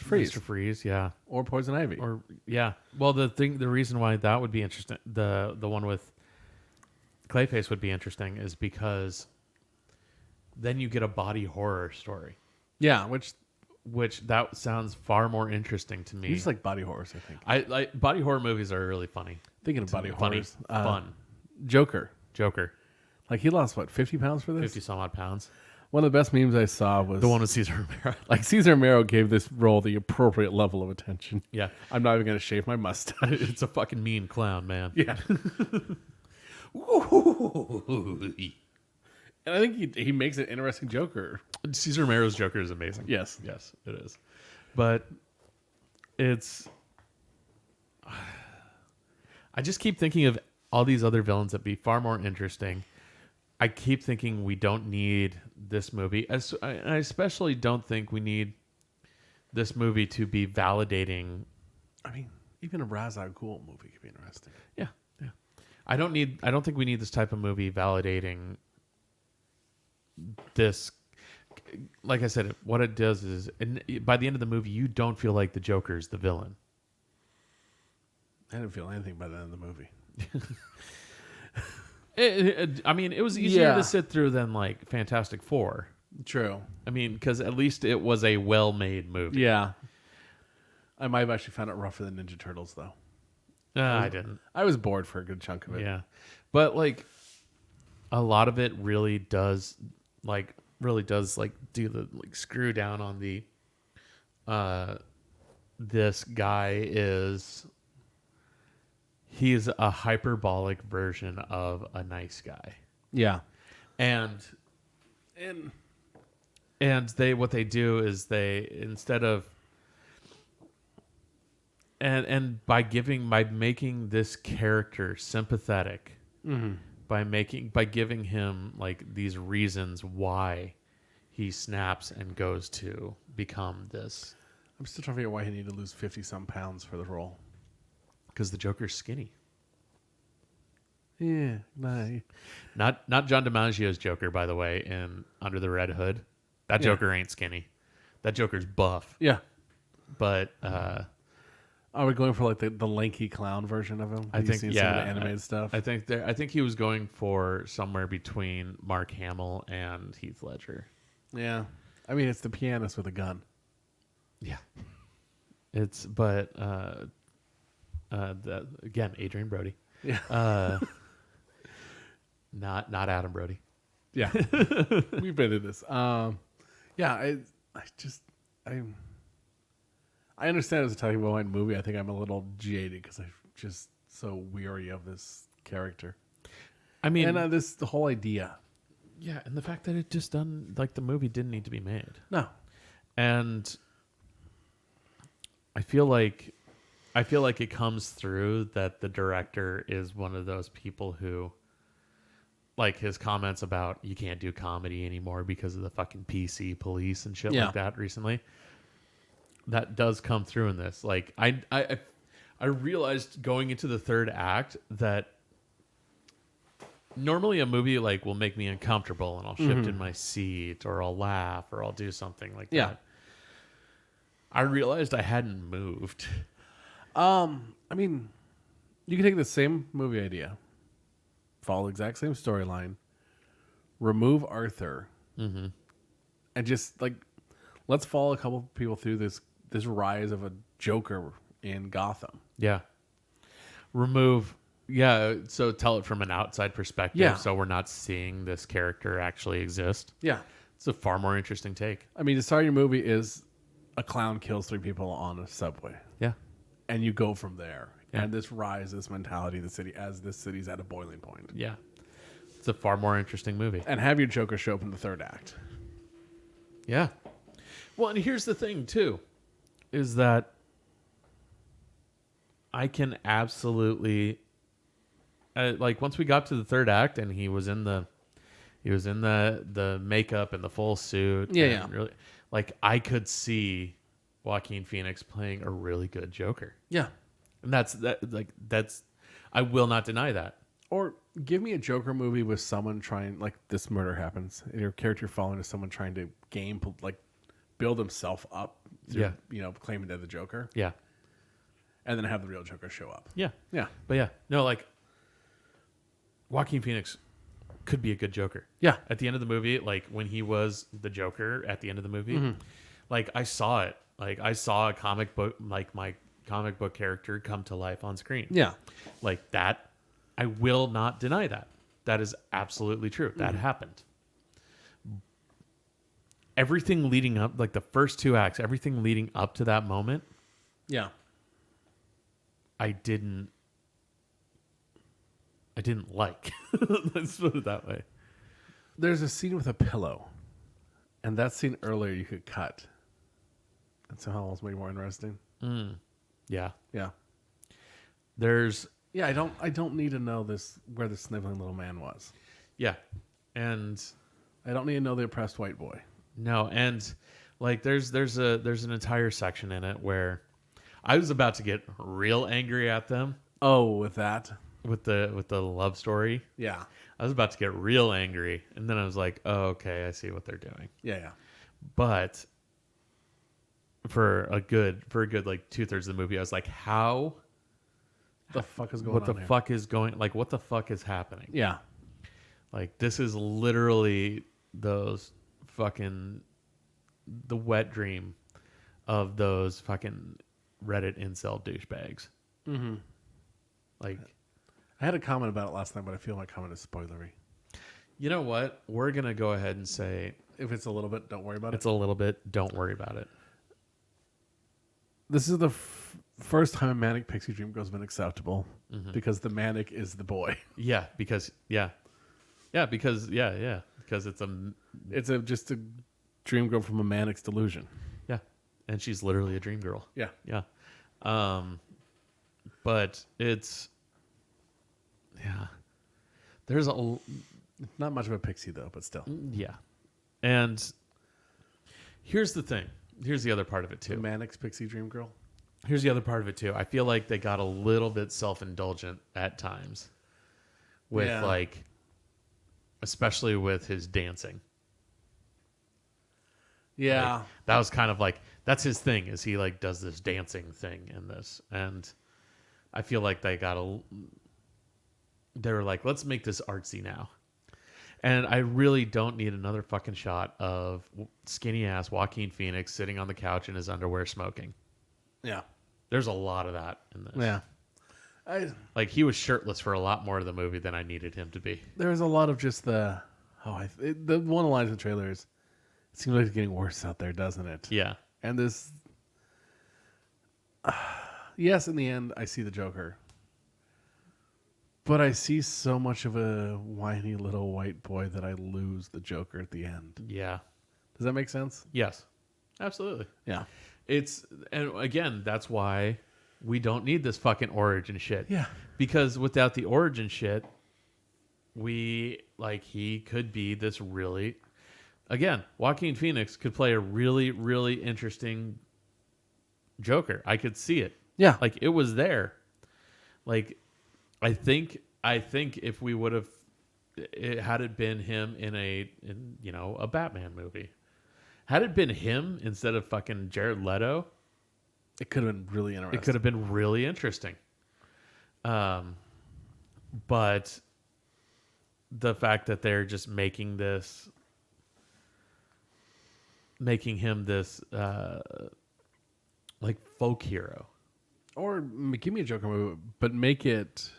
Freeze. Mr. Freeze, yeah. Or Poison Ivy. Or yeah. Well, the reason why that would be interesting, the one with Clayface would be interesting is because then you get a body horror story. Yeah, Which that sounds far more interesting to me. you just like body horrors, I think. I like body horror movies are really funny. Thinking of body Funny, horrors. fun. Joker. Joker, He lost, 50 pounds for this? 50 some odd pounds. One of the best memes I saw was... The one with Cesar Romero. Cesar Romero gave this role the appropriate level of attention. Yeah. I'm not even going to shave my mustache. It's a fucking mean clown, man. Yeah. And I think he makes an interesting Joker. Cesar Romero's Joker is amazing. Yes. Yes, it is. But it's... I just keep thinking of all these other villains that'd be far more interesting. I keep thinking we don't need this movie. I especially don't think we need this movie to be validating. I mean, even a Ra's al Ghul movie could be interesting. Yeah. I don't think we need this type of movie validating this. Like I said, what it does is, by the end of the movie, you don't feel like the Joker's the villain. I didn't feel anything by the end of the movie. I mean, it was easier to sit through than like Fantastic Four. True. I mean, because at least it was a well-made movie. Yeah. I might have actually found it rougher than Ninja Turtles, though. I didn't. I was bored for a good chunk of it. Yeah, but like a lot of it really does do the screw down on the. This guy he's a hyperbolic version of a nice guy. Yeah. And what they do is they, instead of by making this character sympathetic, by giving him like these reasons why he snaps and goes to become this. I'm still trying to figure out why he needed to lose 50-some pounds for the role. Because the Joker's skinny. Yeah, nah. Not John DiMaggio's Joker, by the way, in Under the Red Hood. That Joker ain't skinny. That Joker's buff. Yeah. But are we going for like the lanky clown version of him? I think some of the animated stuff. I think he was going for somewhere between Mark Hamill and Heath Ledger. Yeah. I mean, it's the pianist with a gun. Yeah. Again, Adrian Brody. Yeah. Not Adam Brody. Yeah. We've been in this. I understand it's a Taika Waititi movie. I think I'm a little jaded because I'm just so weary of this character. I mean, and the whole idea. Yeah, and the fact that it just the movie didn't need to be made. No. And feel like it comes through that the director is one of those people who, like his comments about you can't do comedy anymore because of the fucking PC police and shit like that recently. That does come through in this. Like I realized going into the third act that normally a movie like will make me uncomfortable and I'll shift in my seat or I'll laugh or I'll do something like that. I realized I hadn't moved. I mean, you can take the same movie idea, follow the exact same storyline, remove Arthur, and just like let's follow a couple people through this rise of a Joker in Gotham. Yeah. Remove. Yeah. So tell it from an outside perspective. Yeah. So we're not seeing this character actually exist. Yeah. It's a far more interesting take. I mean, the start of your movie is a clown kills 3 people on a subway. Yeah. And you go from there. Yeah. And this rise, this mentality of the city as this city's at a boiling point. Yeah. It's a far more interesting movie. And have your Joker show up in the third act. Yeah. Well, and here's the thing, too, is that I can absolutely, like, once we got to the third act and he was in the makeup and the full suit. Yeah. Really, like, I could see Joaquin Phoenix playing a really good Joker. Yeah. And that's, I will not deny that. Or give me a Joker movie with someone trying, like, this murder happens, and your character following is someone trying to build himself up through, claiming they're the Joker. Yeah. And then have the real Joker show up. Yeah. Yeah. But yeah, no, like, Joaquin Phoenix could be a good Joker. Yeah. At the end of the movie, like, when he was the Joker at the end of the movie, like, I saw it. Like, I saw a comic book, like, my comic book character come to life on screen. Yeah. Like, that, I will not deny that. That is absolutely true. That happened. Everything leading up, like the first 2 acts, everything leading up to that moment, Yeah. I didn't like. Let's put it that way. There's a scene with a pillow, and that scene earlier you could cut. And somehow almost made it more interesting. Yeah. Yeah. There's Yeah, I don't need to know this where the sniveling little man was. yeah. And I don't need to know the oppressed white boy. no, and like there's an entire section in it where I was about to get real angry at them Oh, with that? with the love story. Yeah. I was about to get real angry, and then I was like, "Oh, okay, I see what they're doing." Yeah. But for a good like 2/3 of the movie, I was like, "How? The fuck is going What on the here? fuck is going? Like, what the fuck is happening?" Yeah. Like, this is literally those fucking the wet dream of those fucking Reddit incel douchebags. Mm-hmm. Like, I had a comment about it last night, but I feel my comment is spoilery. you know what? We're gonna go ahead and say If it's a little bit, don't worry about it's it. a little bit. Don't worry about it. This is the first time a manic pixie dream girl's been acceptable because the manic is the boy. Yeah, because because it's Just a dream girl from a manic's delusion. yeah, and she's literally a dream girl. Yeah. Yeah. But it's there's Not much of a pixie though, but still. yeah. And here's the thing. Here's the other part of it The too. manic's pixie dream girl. Here's the other part of it too. I feel like they got a little bit self-indulgent at times with like especially with his dancing. Yeah. Like, that was kind of like that's his thing is he like does this dancing thing in this. And I feel like they were like, let's make this artsy now. And I really don't need another fucking shot of skinny ass Joaquin Phoenix sitting on the couch in his underwear smoking. Yeah. There's a lot of that in this. Yeah. Like he was shirtless for a lot more of the movie than I needed him to be. There was a lot of just the one of the lines in the trailers. It seems like it's getting worse out there, doesn't it? Yeah. And this, yes, in the end, I see the Joker. But I see so much of a whiny little white boy that I lose the Joker at the end. Yeah. Does that make sense? Yes. Absolutely. Yeah. And again, that's why we don't need this fucking origin shit. Yeah. Because without the origin shit, he could be this really, again, Joaquin Phoenix could play a really, really interesting Joker. I could see it. Yeah. Like, it was there. Like, I think if we would have, had it been him in a Batman movie, had it been him instead of fucking Jared Leto, it could have been really interesting. it could have been really interesting. But the fact that they're just making him this like folk hero. Or give me a Joker movie, but make it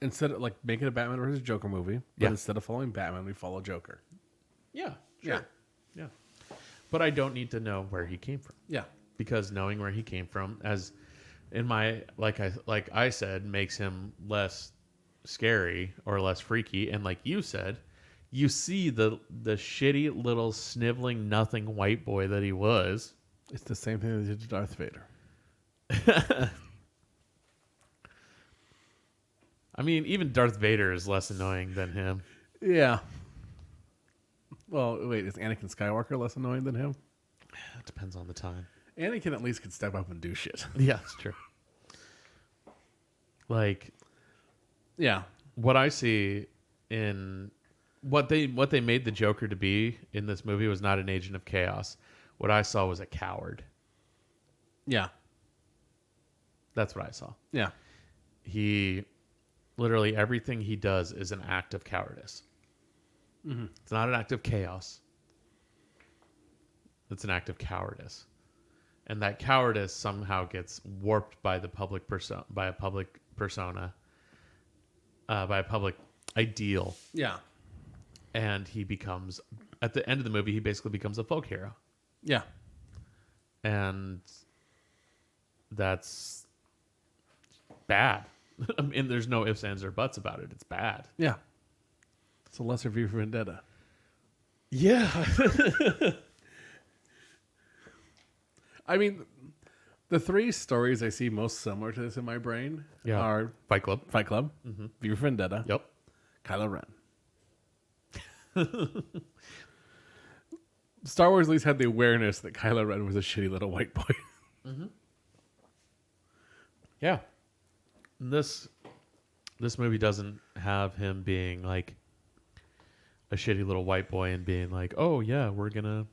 instead of make it a Batman versus Joker movie. But instead of following Batman, we follow Joker. Yeah, sure. Yeah. But I don't need to know where he came from. Yeah. Because knowing where he came from, as in my like I said, makes him less scary or less freaky. And like you said, you see the shitty little sniveling nothing white boy that he was. It's the same thing they did to Darth Vader. I mean, even Darth Vader is less annoying than him. Yeah. Well, wait, is Anakin Skywalker less annoying than him? It depends on the time. Anakin at least could step up and do shit. Yeah, it's true. Like, yeah, what I see in what they made the Joker to be in this movie was not an agent of chaos. What I saw was a coward. Yeah. That's what I saw. Yeah. He literally everything he does is an act of cowardice. Mm-hmm. It's not an act of chaos. It's an act of cowardice. And that cowardice somehow gets warped by the public by a public persona, by a public ideal. Yeah. And he becomes, at the end of the movie, he basically becomes a folk hero. Yeah. And that's bad. I mean, there's no ifs, ands, or buts about it. It's bad. Yeah. It's a lesser V for Vendetta. Yeah. I mean, the three stories I see most similar to this in my brain are Fight Club, mm-hmm. V for Vendetta, yep, Kylo Ren. Star Wars at least had the awareness that Kylo Ren was a shitty little white boy. Mm-hmm. Yeah. This movie doesn't have him being like a shitty little white boy and being like, oh yeah, we're gonna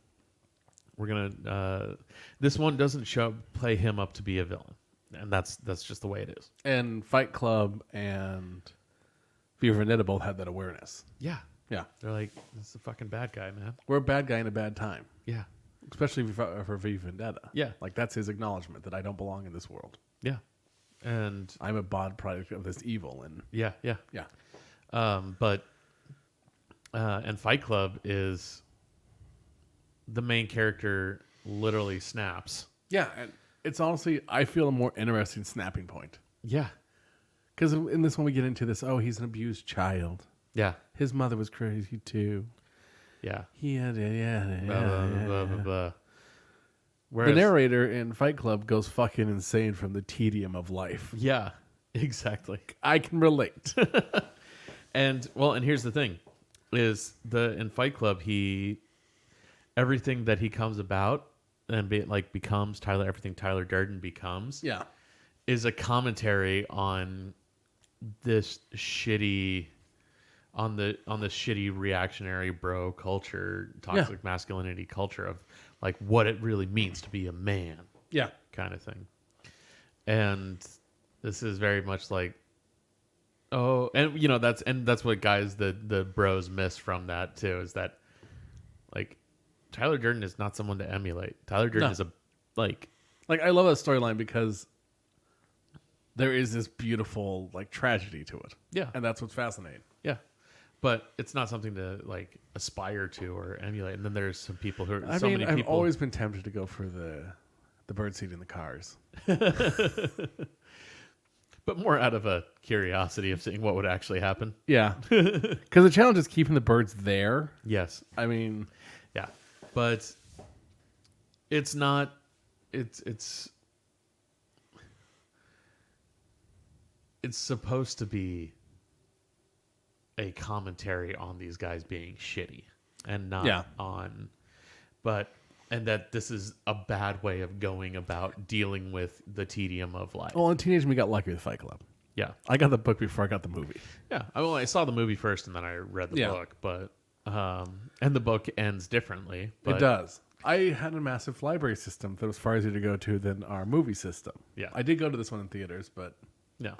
this one doesn't play him up to be a villain, and that's just the way it is. And Fight Club and V for Vendetta both had that awareness. Yeah, yeah. They're like, this is a fucking bad guy, man. We're a bad guy in a bad time. Yeah, especially for V for Vendetta. Yeah, like that's his acknowledgement that I don't belong in this world. Yeah, and I'm a byproduct of this evil. And yeah. But Fight Club is the main character literally snaps. Yeah, and it's honestly, I feel a more interesting snapping point. Yeah. Because in this one we get into this, he's an abused child. Yeah. His mother was crazy too. Yeah. He had blah, blah, blah. Whereas, the narrator in Fight Club goes fucking insane from the tedium of life. Yeah, exactly. I can relate. And here's the thing, is in Fight Club, everything that he comes about and becomes everything Tyler Durden becomes, is a commentary on this shitty, on the shitty reactionary bro culture, toxic masculinity culture of like what it really means to be a man, kind of thing. And this is very much like, that's what guys the bros miss from that too, is that like Tyler Durden is not someone to emulate. Tyler Durden is like I love that storyline because there is this beautiful tragedy to it. Yeah. And that's what's fascinating. Yeah. But it's not something to aspire to or emulate. And then there's some people who are I've always been tempted to go for the birdseed in the cars. But more out of a curiosity of seeing what would actually happen. Yeah. Because the challenge is keeping the birds there. Yes. I mean, yeah. But it's not it's supposed to be a commentary on these guys being shitty and not on, and that this is a bad way of going about dealing with the tedium of life. Well, in Teenage we got lucky with Fight Club. Yeah. I got the book before I got the movie. Yeah. I saw the movie first and then I read the book, but, and the book ends differently. But it does. I had a massive library system that was far easier to go to than our movie system. Yeah. I did go to this one in theaters, but... Yeah.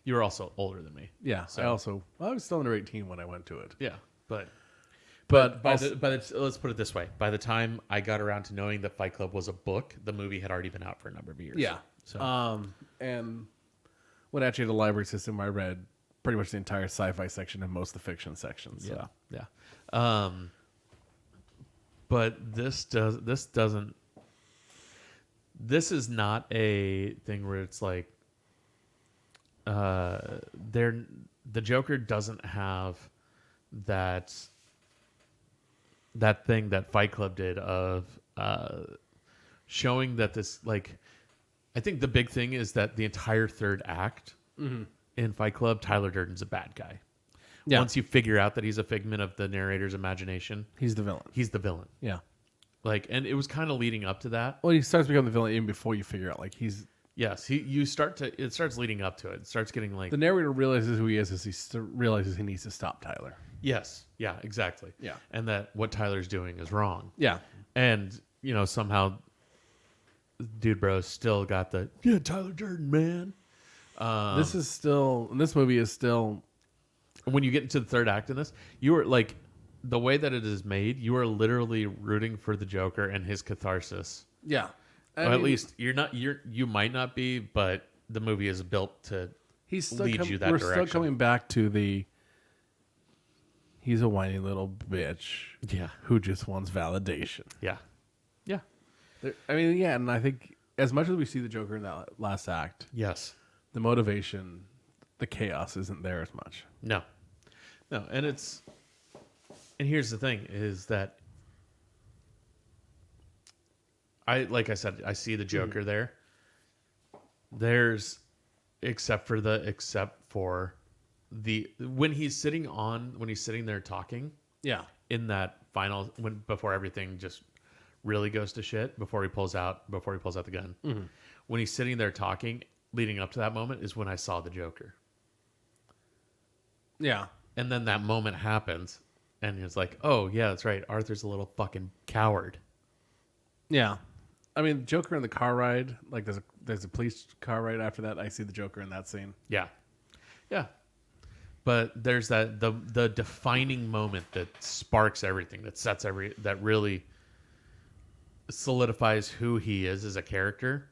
You were also older than me. Yeah. So. I was still under 18 when I went to it. Yeah. But also, let's put it this way. By the time I got around to knowing that Fight Club was a book, the movie had already been out for a number of years. Yeah. So. And when I actually had a library system, I read pretty much the entire sci-fi section and most of the fiction sections. So. Yeah. But this doesn't. This is not a thing where it's like. The Joker doesn't have that thing that Fight Club did of showing that this, like, I think the big thing is that the entire third act in Fight Club, Tyler Durden's a bad guy. Yeah. Once you figure out that he's a figment of the narrator's imagination, he's the villain. He's the villain. Yeah. Like, and it was kind of leading up to that. Well, he starts becoming the villain even before you figure out, like, he's... Yes, it starts leading up to it. It starts getting like... The narrator realizes who he is as he realizes he needs to stop Tyler. Yes. Yeah, exactly. Yeah. And that what Tyler's doing is wrong. Yeah. And, somehow Dude Bro's still got the, Tyler Durden, man. This movie is still... When you get into the third act in this, you are like... The way that it is made, you are literally rooting for the Joker and his catharsis. Yeah. At least you might not be, but the movie is built to lead you that direction. We're still coming back to he's a whiny little bitch. Yeah. Who just wants validation. Yeah. Yeah. And I think as much as we see the Joker in that last act, yes, the motivation, the chaos isn't there as much. No, and here's the thing is that like I said, I see the Joker there. There's except for the when he's sitting there talking. Yeah. In that final before everything just really goes to shit, before he pulls out the gun. Mm-hmm. When he's sitting there talking, leading up to that moment is when I saw the Joker. Yeah. And then that moment happens and it's like, "Oh, yeah, that's right. Arthur's a little fucking coward." Yeah. Joker in the car ride, like there's a police car ride after that. I see the Joker in that scene. Yeah. Yeah. But there's the defining moment that sparks everything, that really solidifies who he is as a character,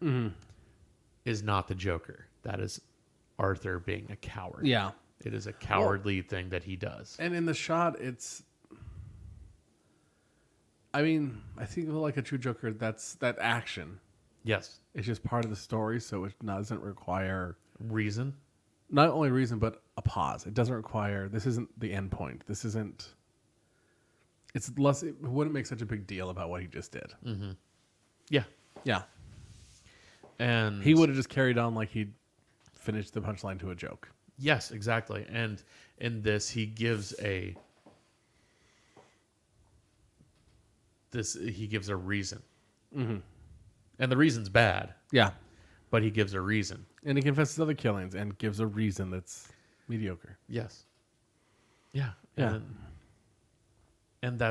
is not the Joker. That is Arthur being a coward. Yeah. It is a cowardly thing that he does. And in the shot, it's... I think like a true Joker, that's that action. Yes. It's just part of the story, so it doesn't require... Reason? Not only reason, but a pause. It doesn't require... This isn't the end point. This isn't... It's less... It wouldn't make such a big deal about what he just did. Mm-hmm. Yeah. Yeah. And... He would have just carried on like he'd finished the punchline to a joke. Yes, exactly. And in this, he gives a reason. Mm-hmm. And the reason's bad. Yeah. But he gives a reason. And he confesses other killings and gives a reason that's mediocre. Yes. Yeah. Yeah. And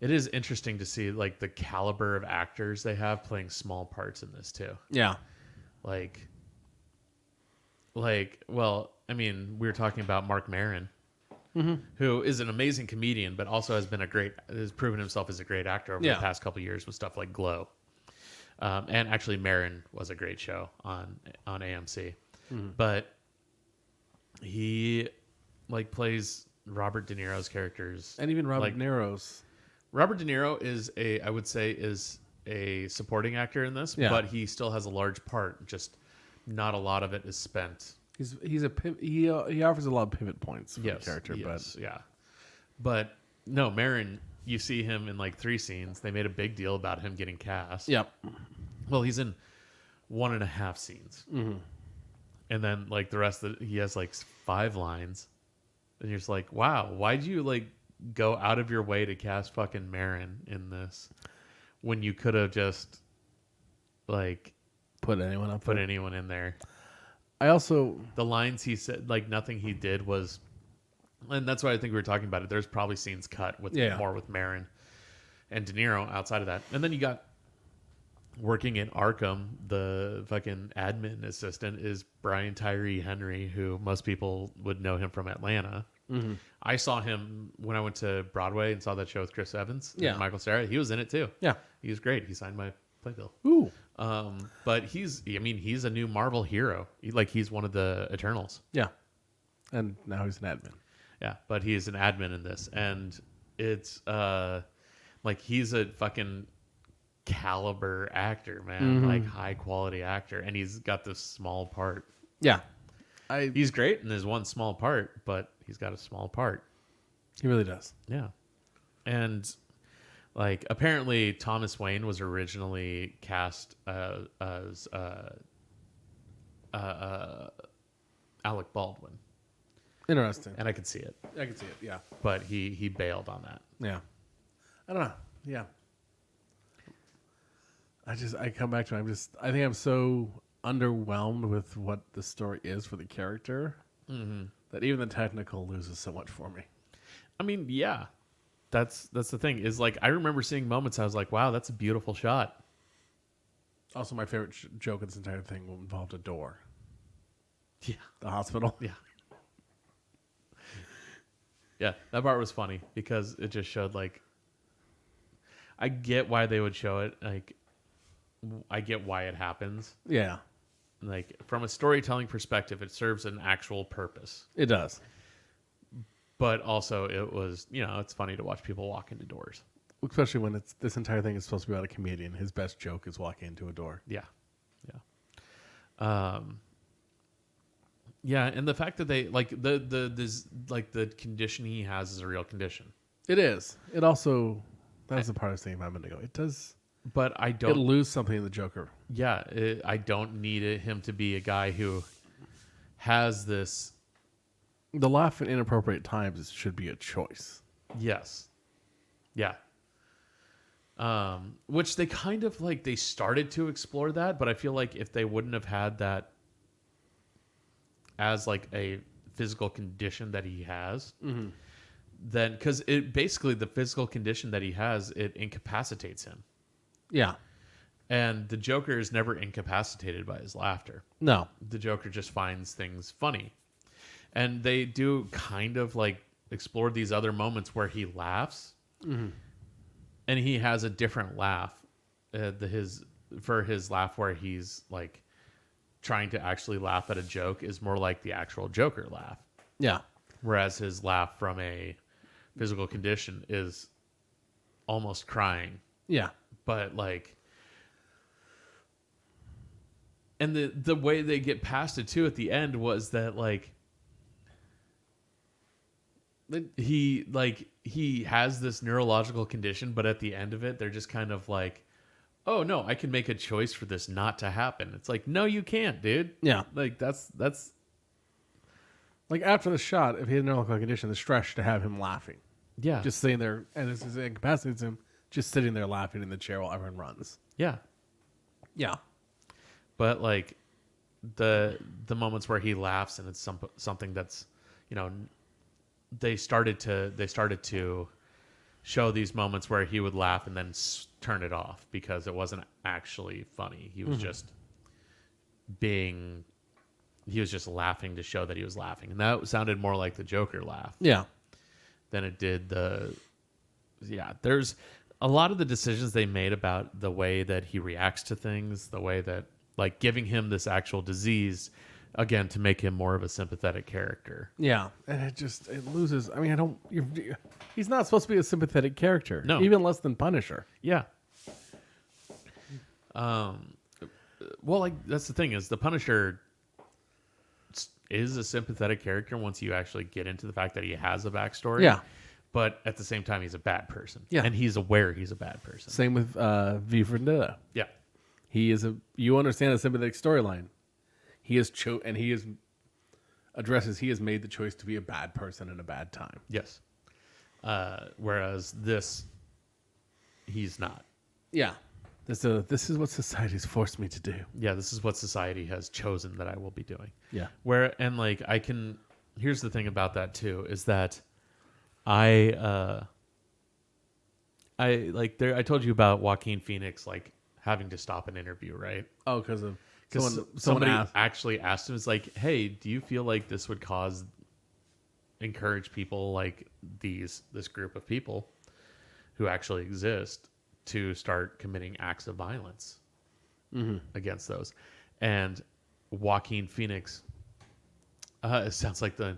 it is interesting to see like the caliber of actors they have playing small parts in this too. Yeah. Well, we were talking about Mark Maron, who is an amazing comedian, but also has proven himself as a great actor over the past couple of years with stuff like Glow. And actually, Maron was a great show on AMC, but he plays Robert De Niro's characters, and even Robert De Niro's. Robert De Niro is a supporting actor in this, but he still has a large part. Just not a lot of it is spent. He offers a lot of pivot points for the character, but no, Maron you see him in like 3 scenes. They made a big deal about him getting cast. Yep. Well, he's in 1.5 scenes. Mm-hmm. And then like the rest of he has like 5 lines. And you're just like, wow, why'd you like go out of your way to cast fucking Marin in this when you could have just like Put anyone in there? I also The lines he said, like nothing he did was, and that's why I think we were talking about it. There's probably scenes cut with more with Marin and De Niro outside of that. And then you got working in Arkham, the fucking admin assistant is Brian Tyree Henry, who most people would know him from Atlanta. Mm-hmm. I saw him when I went to Broadway and saw that show with Chris Evans Yeah. and Michael Cera. He was in it too. Yeah. He was great. He signed my playbill. Ooh. But he's a new Marvel hero. He's one of the Eternals. Yeah. And now he's an admin. Yeah, but he's an admin in this, and it's like he's a fucking caliber actor, man, like high quality actor, and he's got this small part. Yeah. He's great in his one small part, but he's got a small part. He really does. Yeah, and like apparently Thomas Wayne was originally cast as Alec Baldwin. Interesting. And I could see it. I can see it. Yeah. But he bailed on that. Yeah. I don't know. Yeah. I come back to it. I think I'm so underwhelmed with what the story is for the character that even the technical loses so much for me. I mean, yeah. That's the thing is like, I remember seeing moments I was like, wow, that's a beautiful shot. Also, my favorite joke in this entire thing involved a door. Yeah. The hospital. Yeah. Yeah, that part was funny because it just showed like, I get why they would show it. Like, I get why it happens. Yeah. Like from a storytelling perspective, it serves an actual purpose. It does. But also it was, it's funny to watch people walk into doors. Especially when this entire thing is supposed to be about a comedian. His best joke is walking into a door. Yeah. Yeah. Yeah, and the fact that they like the condition he has is a real condition. It is. It also, that was the part I was thinking about a minute ago. It does. But I don't. It'll lose something in the Joker. Yeah, I don't need him to be a guy who has this. The laugh at inappropriate times should be a choice. Yes. Yeah. Which they kind of like, they started to explore that, but I feel like if they wouldn't have had that as like a physical condition that he has, then because it basically the physical condition that he has, it incapacitates him. Yeah. And the Joker is never incapacitated by his laughter. No. The Joker just finds things funny. And they do kind of like explore these other moments where he laughs. And he has a different laugh. For his laugh where he's like trying to actually laugh at a joke is more like the actual Joker laugh. Yeah. Whereas his laugh from a physical condition is almost crying. Yeah. But like, and the way they get past it too at the end was that like he has this neurological condition, but at the end of it they're just kind of like, oh no, I can make a choice for this not to happen. It's like, no, you can't, dude. Yeah. Like that's like after the shot, if he had a neurological condition, the stretch to have him laughing. Yeah. Just sitting there, and this is incapacitates him, just sitting there laughing in the chair while everyone runs. Yeah. Yeah. But like the moments where he laughs and it's something that's, they started to show these moments where he would laugh and then turn it off because it wasn't actually funny. He was just laughing to show that he was laughing. And that sounded more like the Joker laugh. Yeah. Than it did there's a lot of the decisions they made about the way that he reacts to things, the way that like giving him this actual disease again to make him more of a sympathetic character. Yeah. And it loses. I mean, he's not supposed to be a sympathetic character. No. Even less than Punisher. Yeah. Well, like that's the thing is the Punisher is a sympathetic character once you actually get into the fact that he has a backstory. Yeah. but at the same time, he's a bad person. Yeah. And he's aware he's a bad person. Same with V for Vendetta. Yeah. He is you understand the sympathetic storyline. He is addresses he has made the choice to be a bad person in a bad time. Yes. Whereas this, he's not. Yeah. This is what society's forced me to do. Yeah, this is what society has chosen that I will be doing. Yeah. Here's the thing about that too, is that I told you about Joaquin Phoenix like having to stop an interview, right? Oh, because of somebody asked. actually asked him, it's like, hey, do you feel like this would encourage people like this group of people who actually exist to start committing acts of violence against those? And Joaquin Phoenix, it sounds like the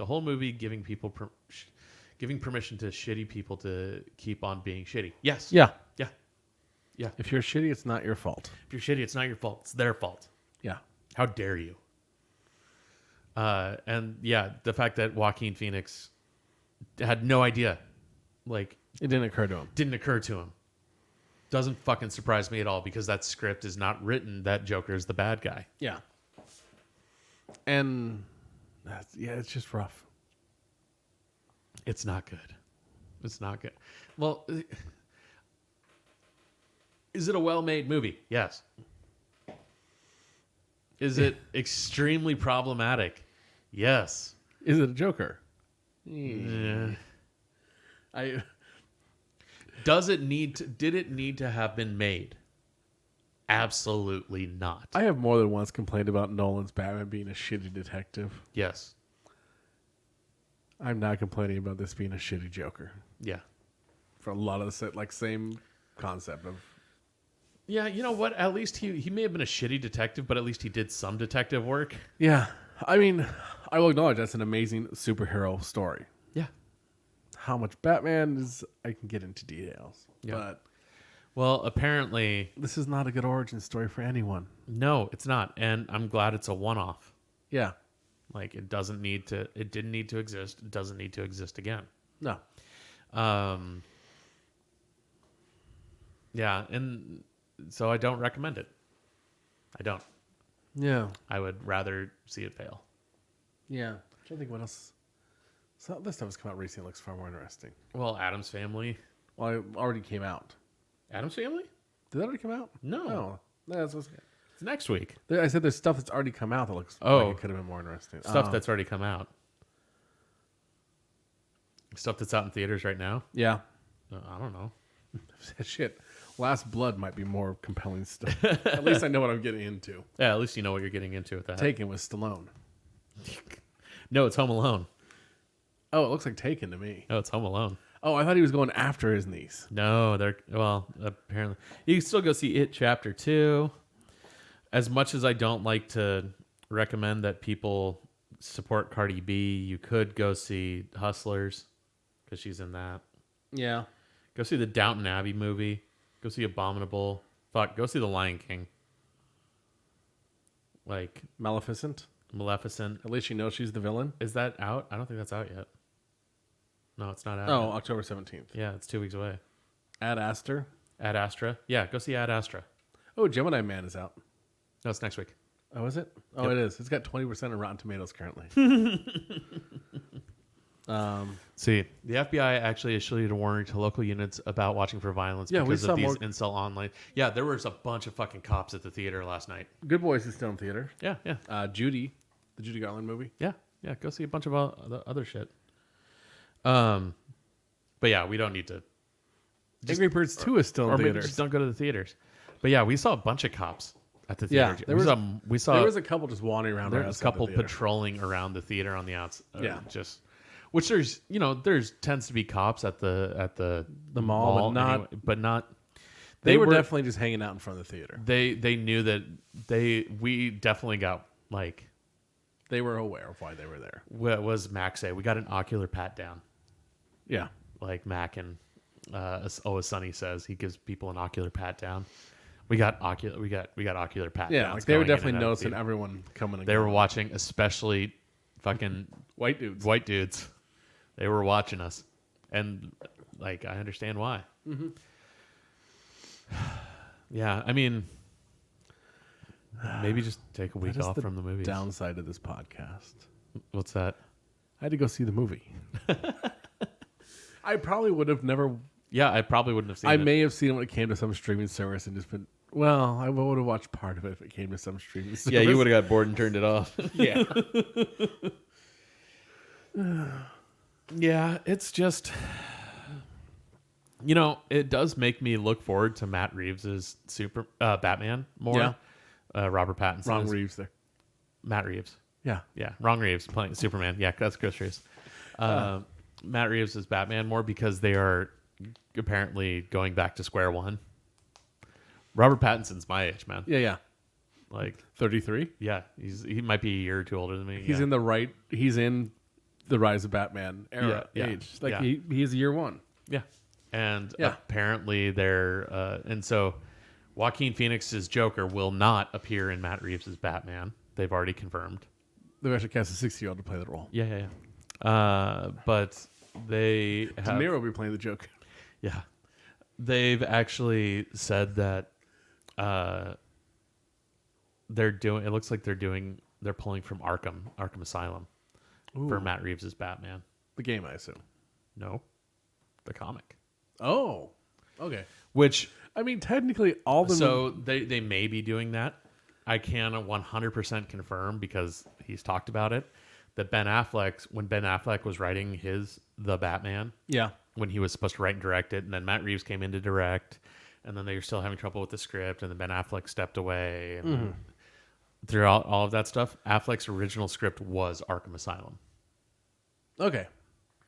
whole movie giving people giving permission to shitty people to keep on being shitty. Yes. Yeah. Yeah. Yeah. If you're shitty, it's not your fault. If you're shitty, it's not your fault. It's their fault. Yeah. How dare you? And yeah, the fact that Joaquin Phoenix had no idea, like, It didn't occur to him. Doesn't fucking surprise me at all, because that script is not written that Joker is the bad guy. Yeah. And it's just rough. It's not good. It's not good. Well, is it a well-made movie? Yes. Is it extremely problematic? Yes. Is it a Joker? Yeah. I Did it need to have been made? Absolutely not. I have more than once complained about Nolan's Batman being a shitty detective. Yes. I'm not complaining about this being a shitty Joker. Yeah. For a lot of the same concept of. Yeah, you know what? At least he may have been a shitty detective, but at least he did some detective work. Yeah. I mean, I will acknowledge that's an amazing superhero story. Yeah. How much Batman is, I can get into details. Yeah. But well, apparently, this is not a good origin story for anyone. no, it's not. And I'm glad it's a one-off. Yeah. Like, it didn't need to exist. It doesn't need to exist again. No. Yeah, and so I don't recommend it. I don't. Yeah. I would rather see it fail. Yeah. I'm trying to think what else. So this stuff has come out recently. Looks far more interesting. Well, Addams Family. Well, it already came out. Addams Family? Did that already come out? No. No. That's what's. It's next week. I said there's stuff that's already come out that looks like it could have been more interesting. Stuff that's already come out. Stuff that's out in theaters right now? Yeah. I don't know. Shit. Last Blood might be more compelling stuff. At least I know what I'm getting into. Yeah, at least you know what you're getting into with that. Taken with Stallone. No, it's Home Alone. Oh, it looks like Taken to me. No, it's Home Alone. Oh, I thought he was going after his niece. No, apparently. You can still go see It Chapter 2. As much as I don't like to recommend that people support Cardi B, you could go see Hustlers, because she's in that. Yeah. Go see the Downton Abbey movie. Go see Abominable. Fuck, go see The Lion King. Like, Maleficent. Maleficent. At least you know she's the villain. Is that out? I don't think that's out yet. No, it's not out Oh, yet. October 17th. Yeah, it's 2 weeks away. Ad Astra. Ad Astra. Yeah, go see Ad Astra. Oh, Gemini Man is out. No, it's next week. Oh, is it? Oh, Yep. It is. It's got 20% of Rotten Tomatoes currently. See, the FBI actually issued a warning to local units about watching for violence because of these incel online. Yeah, there was a bunch of fucking cops at the theater last night. Good Boys is still in theater. Yeah. Judy, the Judy Garland movie. Yeah. Go see a bunch of other shit. But yeah, we don't need to. Angry Birds 2 is still in maybe theaters. just don't go to the theaters. But yeah, we saw a bunch of cops at the theater. Yeah, there was a couple just wandering around. There was a couple patrolling around the theater on the outside. Yeah. Which there's tends to be cops at the mall, but not. They were definitely just hanging out in front of the theater. They knew that we definitely got like. They were aware of why they were there. What was Mac say? We got an ocular pat down. Yeah, like Mac and as Sonny says, he gives people an ocular pat down. We got ocular pat down. Yeah, like they were definitely noticing everyone coming. They were watching, especially fucking white dudes. White dudes. They were watching us, and like I understand why. Mm-hmm. Yeah, I mean, maybe just take a week That is off from the movies. Downside of this podcast. What's that? I had to go see the movie. I probably would have never. Yeah, I probably wouldn't have seen I it. may have seen it when it came to some streaming service and just been. Well, I would have watched part of it if it came to some streaming service. Yeah, you would have got bored and turned it off. Yeah. Yeah, it's just, you know, it does make me look forward to Matt Reeves' Batman more. Yeah. Robert Pattinson. Wrong Reeves there. Matt Reeves. Yeah. Yeah, wrong Reeves playing Superman. Yeah, that's Chris Reeves. Matt Reeves is Batman more because they are apparently going back to square one. Robert Pattinson's my age, man. Yeah. Like 33. Yeah, he might be a year or two older than me. He's in the Rise of Batman era age. Like he's year one. Yeah. And apparently they're and so Joaquin Phoenix's Joker will not appear in Matt Reeves' Batman. They've already confirmed. They've actually cast a 60-year-old to play the role. Yeah. But they De have Niro will be playing the Joker. Yeah. They've actually said that they're pulling from Arkham Asylum for Matt Reeves' Batman. The game, I assume. No. The comic. Oh. Okay. Which I mean, technically all the So they may be doing that. I can 100% confirm because he's talked about it that when Ben Affleck was writing The Batman, when he was supposed to write and direct it, and then Matt Reeves came in to direct, and then they were still having trouble with the script, and then Ben Affleck stepped away, and throughout all of that stuff, Affleck's original script was Arkham Asylum. Okay.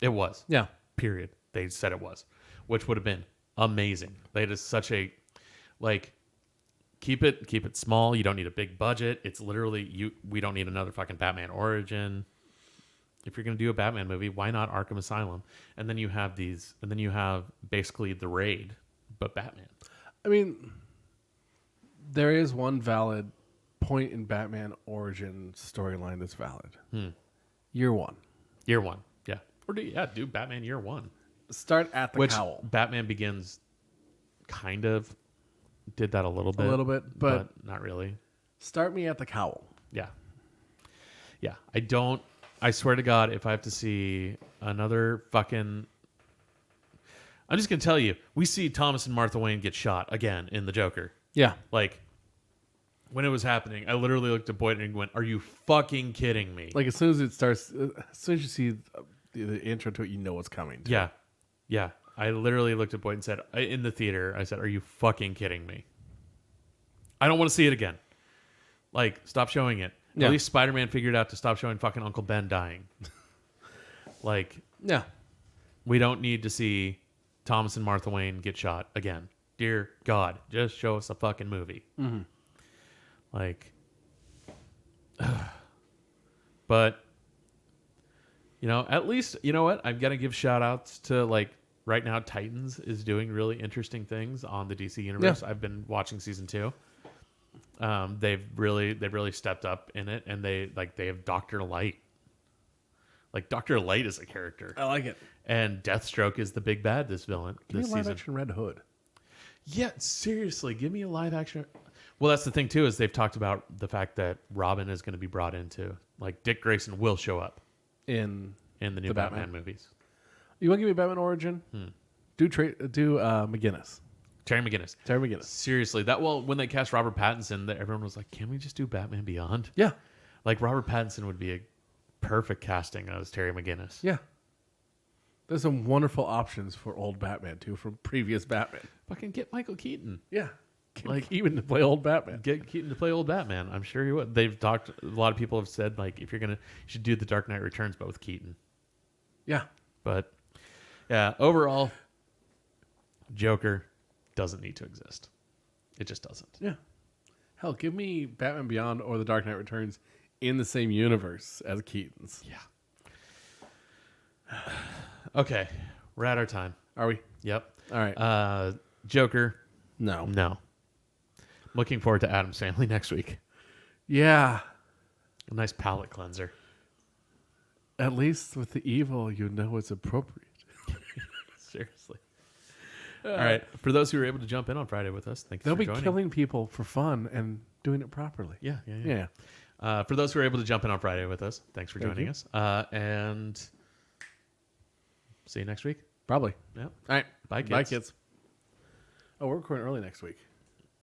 It was. Yeah. Period. They said it was, which would have been amazing. They had such a keep it small. You don't need a big budget. It's literally we don't need another fucking Batman origin. If you're going to do a Batman movie, why not Arkham Asylum? And then you have basically The Raid, but Batman. I mean, there is one valid point in Batman origin storyline that's valid. Year one. Year one, yeah. Or do Batman Year One. Start at the cowl. Batman Begins kind of did that a little bit, but not really. Start me at the cowl. Yeah. I swear to God, if I have to see another fucking... I'm just going to tell you, we see Thomas and Martha Wayne get shot again in The Joker. Yeah. Like, when it was happening, I literally looked at Boyd and went, are you fucking kidding me? Like, as soon as it starts, as soon as you see the intro to it, you know what's coming. Yeah. I literally looked at Boyd and said, in the theater, I said, are you fucking kidding me? I don't want to see it again. Like, stop showing it. Yeah. At least Spider-Man figured out to stop showing fucking Uncle Ben dying. Like, Yeah. we don't need to see Thomas and Martha Wayne get shot again. Dear God, just show us a fucking movie. Mm-hmm. Like, but, you know, at least, you know what? I'm going to give shout outs to, like, right now, Titans is doing really interesting things on the DC universe. Yeah. I've been watching season 2. They've really stepped up in it, and they have Dr. Light. Like, Dr. Light is a character. I like it. And Deathstroke is the big bad this villain Give this me a live season. action Red Hood. Yeah, seriously, give me a live action. Well, that's the thing too, is they've talked about the fact that Robin is going to be brought into, like, Dick Grayson will show up In the new the Batman Batman. movies. You want to give me a Batman origin? Do McGinnis. Terry McGinnis. Terry McGinnis. Seriously, when they cast Robert Pattinson, everyone was like, "Can we just do Batman Beyond?" Yeah. Like, Robert Pattinson would be a perfect casting as Terry McGinnis. Yeah. There's some wonderful options for old Batman too, from previous Batman. Fucking get Michael Keaton. Yeah. Even to play old Batman. Get Keaton to play old Batman. I'm sure he would. They've talked. A lot of people have said, like, if you should do the Dark Knight Returns, but with Keaton. Yeah. But yeah, overall, Joker doesn't need to exist. It just doesn't. Yeah. Hell, give me Batman Beyond or The Dark Knight Returns in the same universe as Keaton's. Yeah. Okay, we're at our time. Are we? Yep. All right. Joker. No. No. Looking forward to Adam's Family next week. Yeah. A nice palate cleanser. At least with the evil, you know it's appropriate. Seriously. All right. For those who were able to jump in on Friday with us, thanks They'll for be joining. killing people for fun and doing it properly. Yeah. For those who were able to jump in on Friday with us, thanks for joining us. And see you next week. Probably. Yeah. All right. Bye, kids. Bye, kids. Oh, we're recording early next week.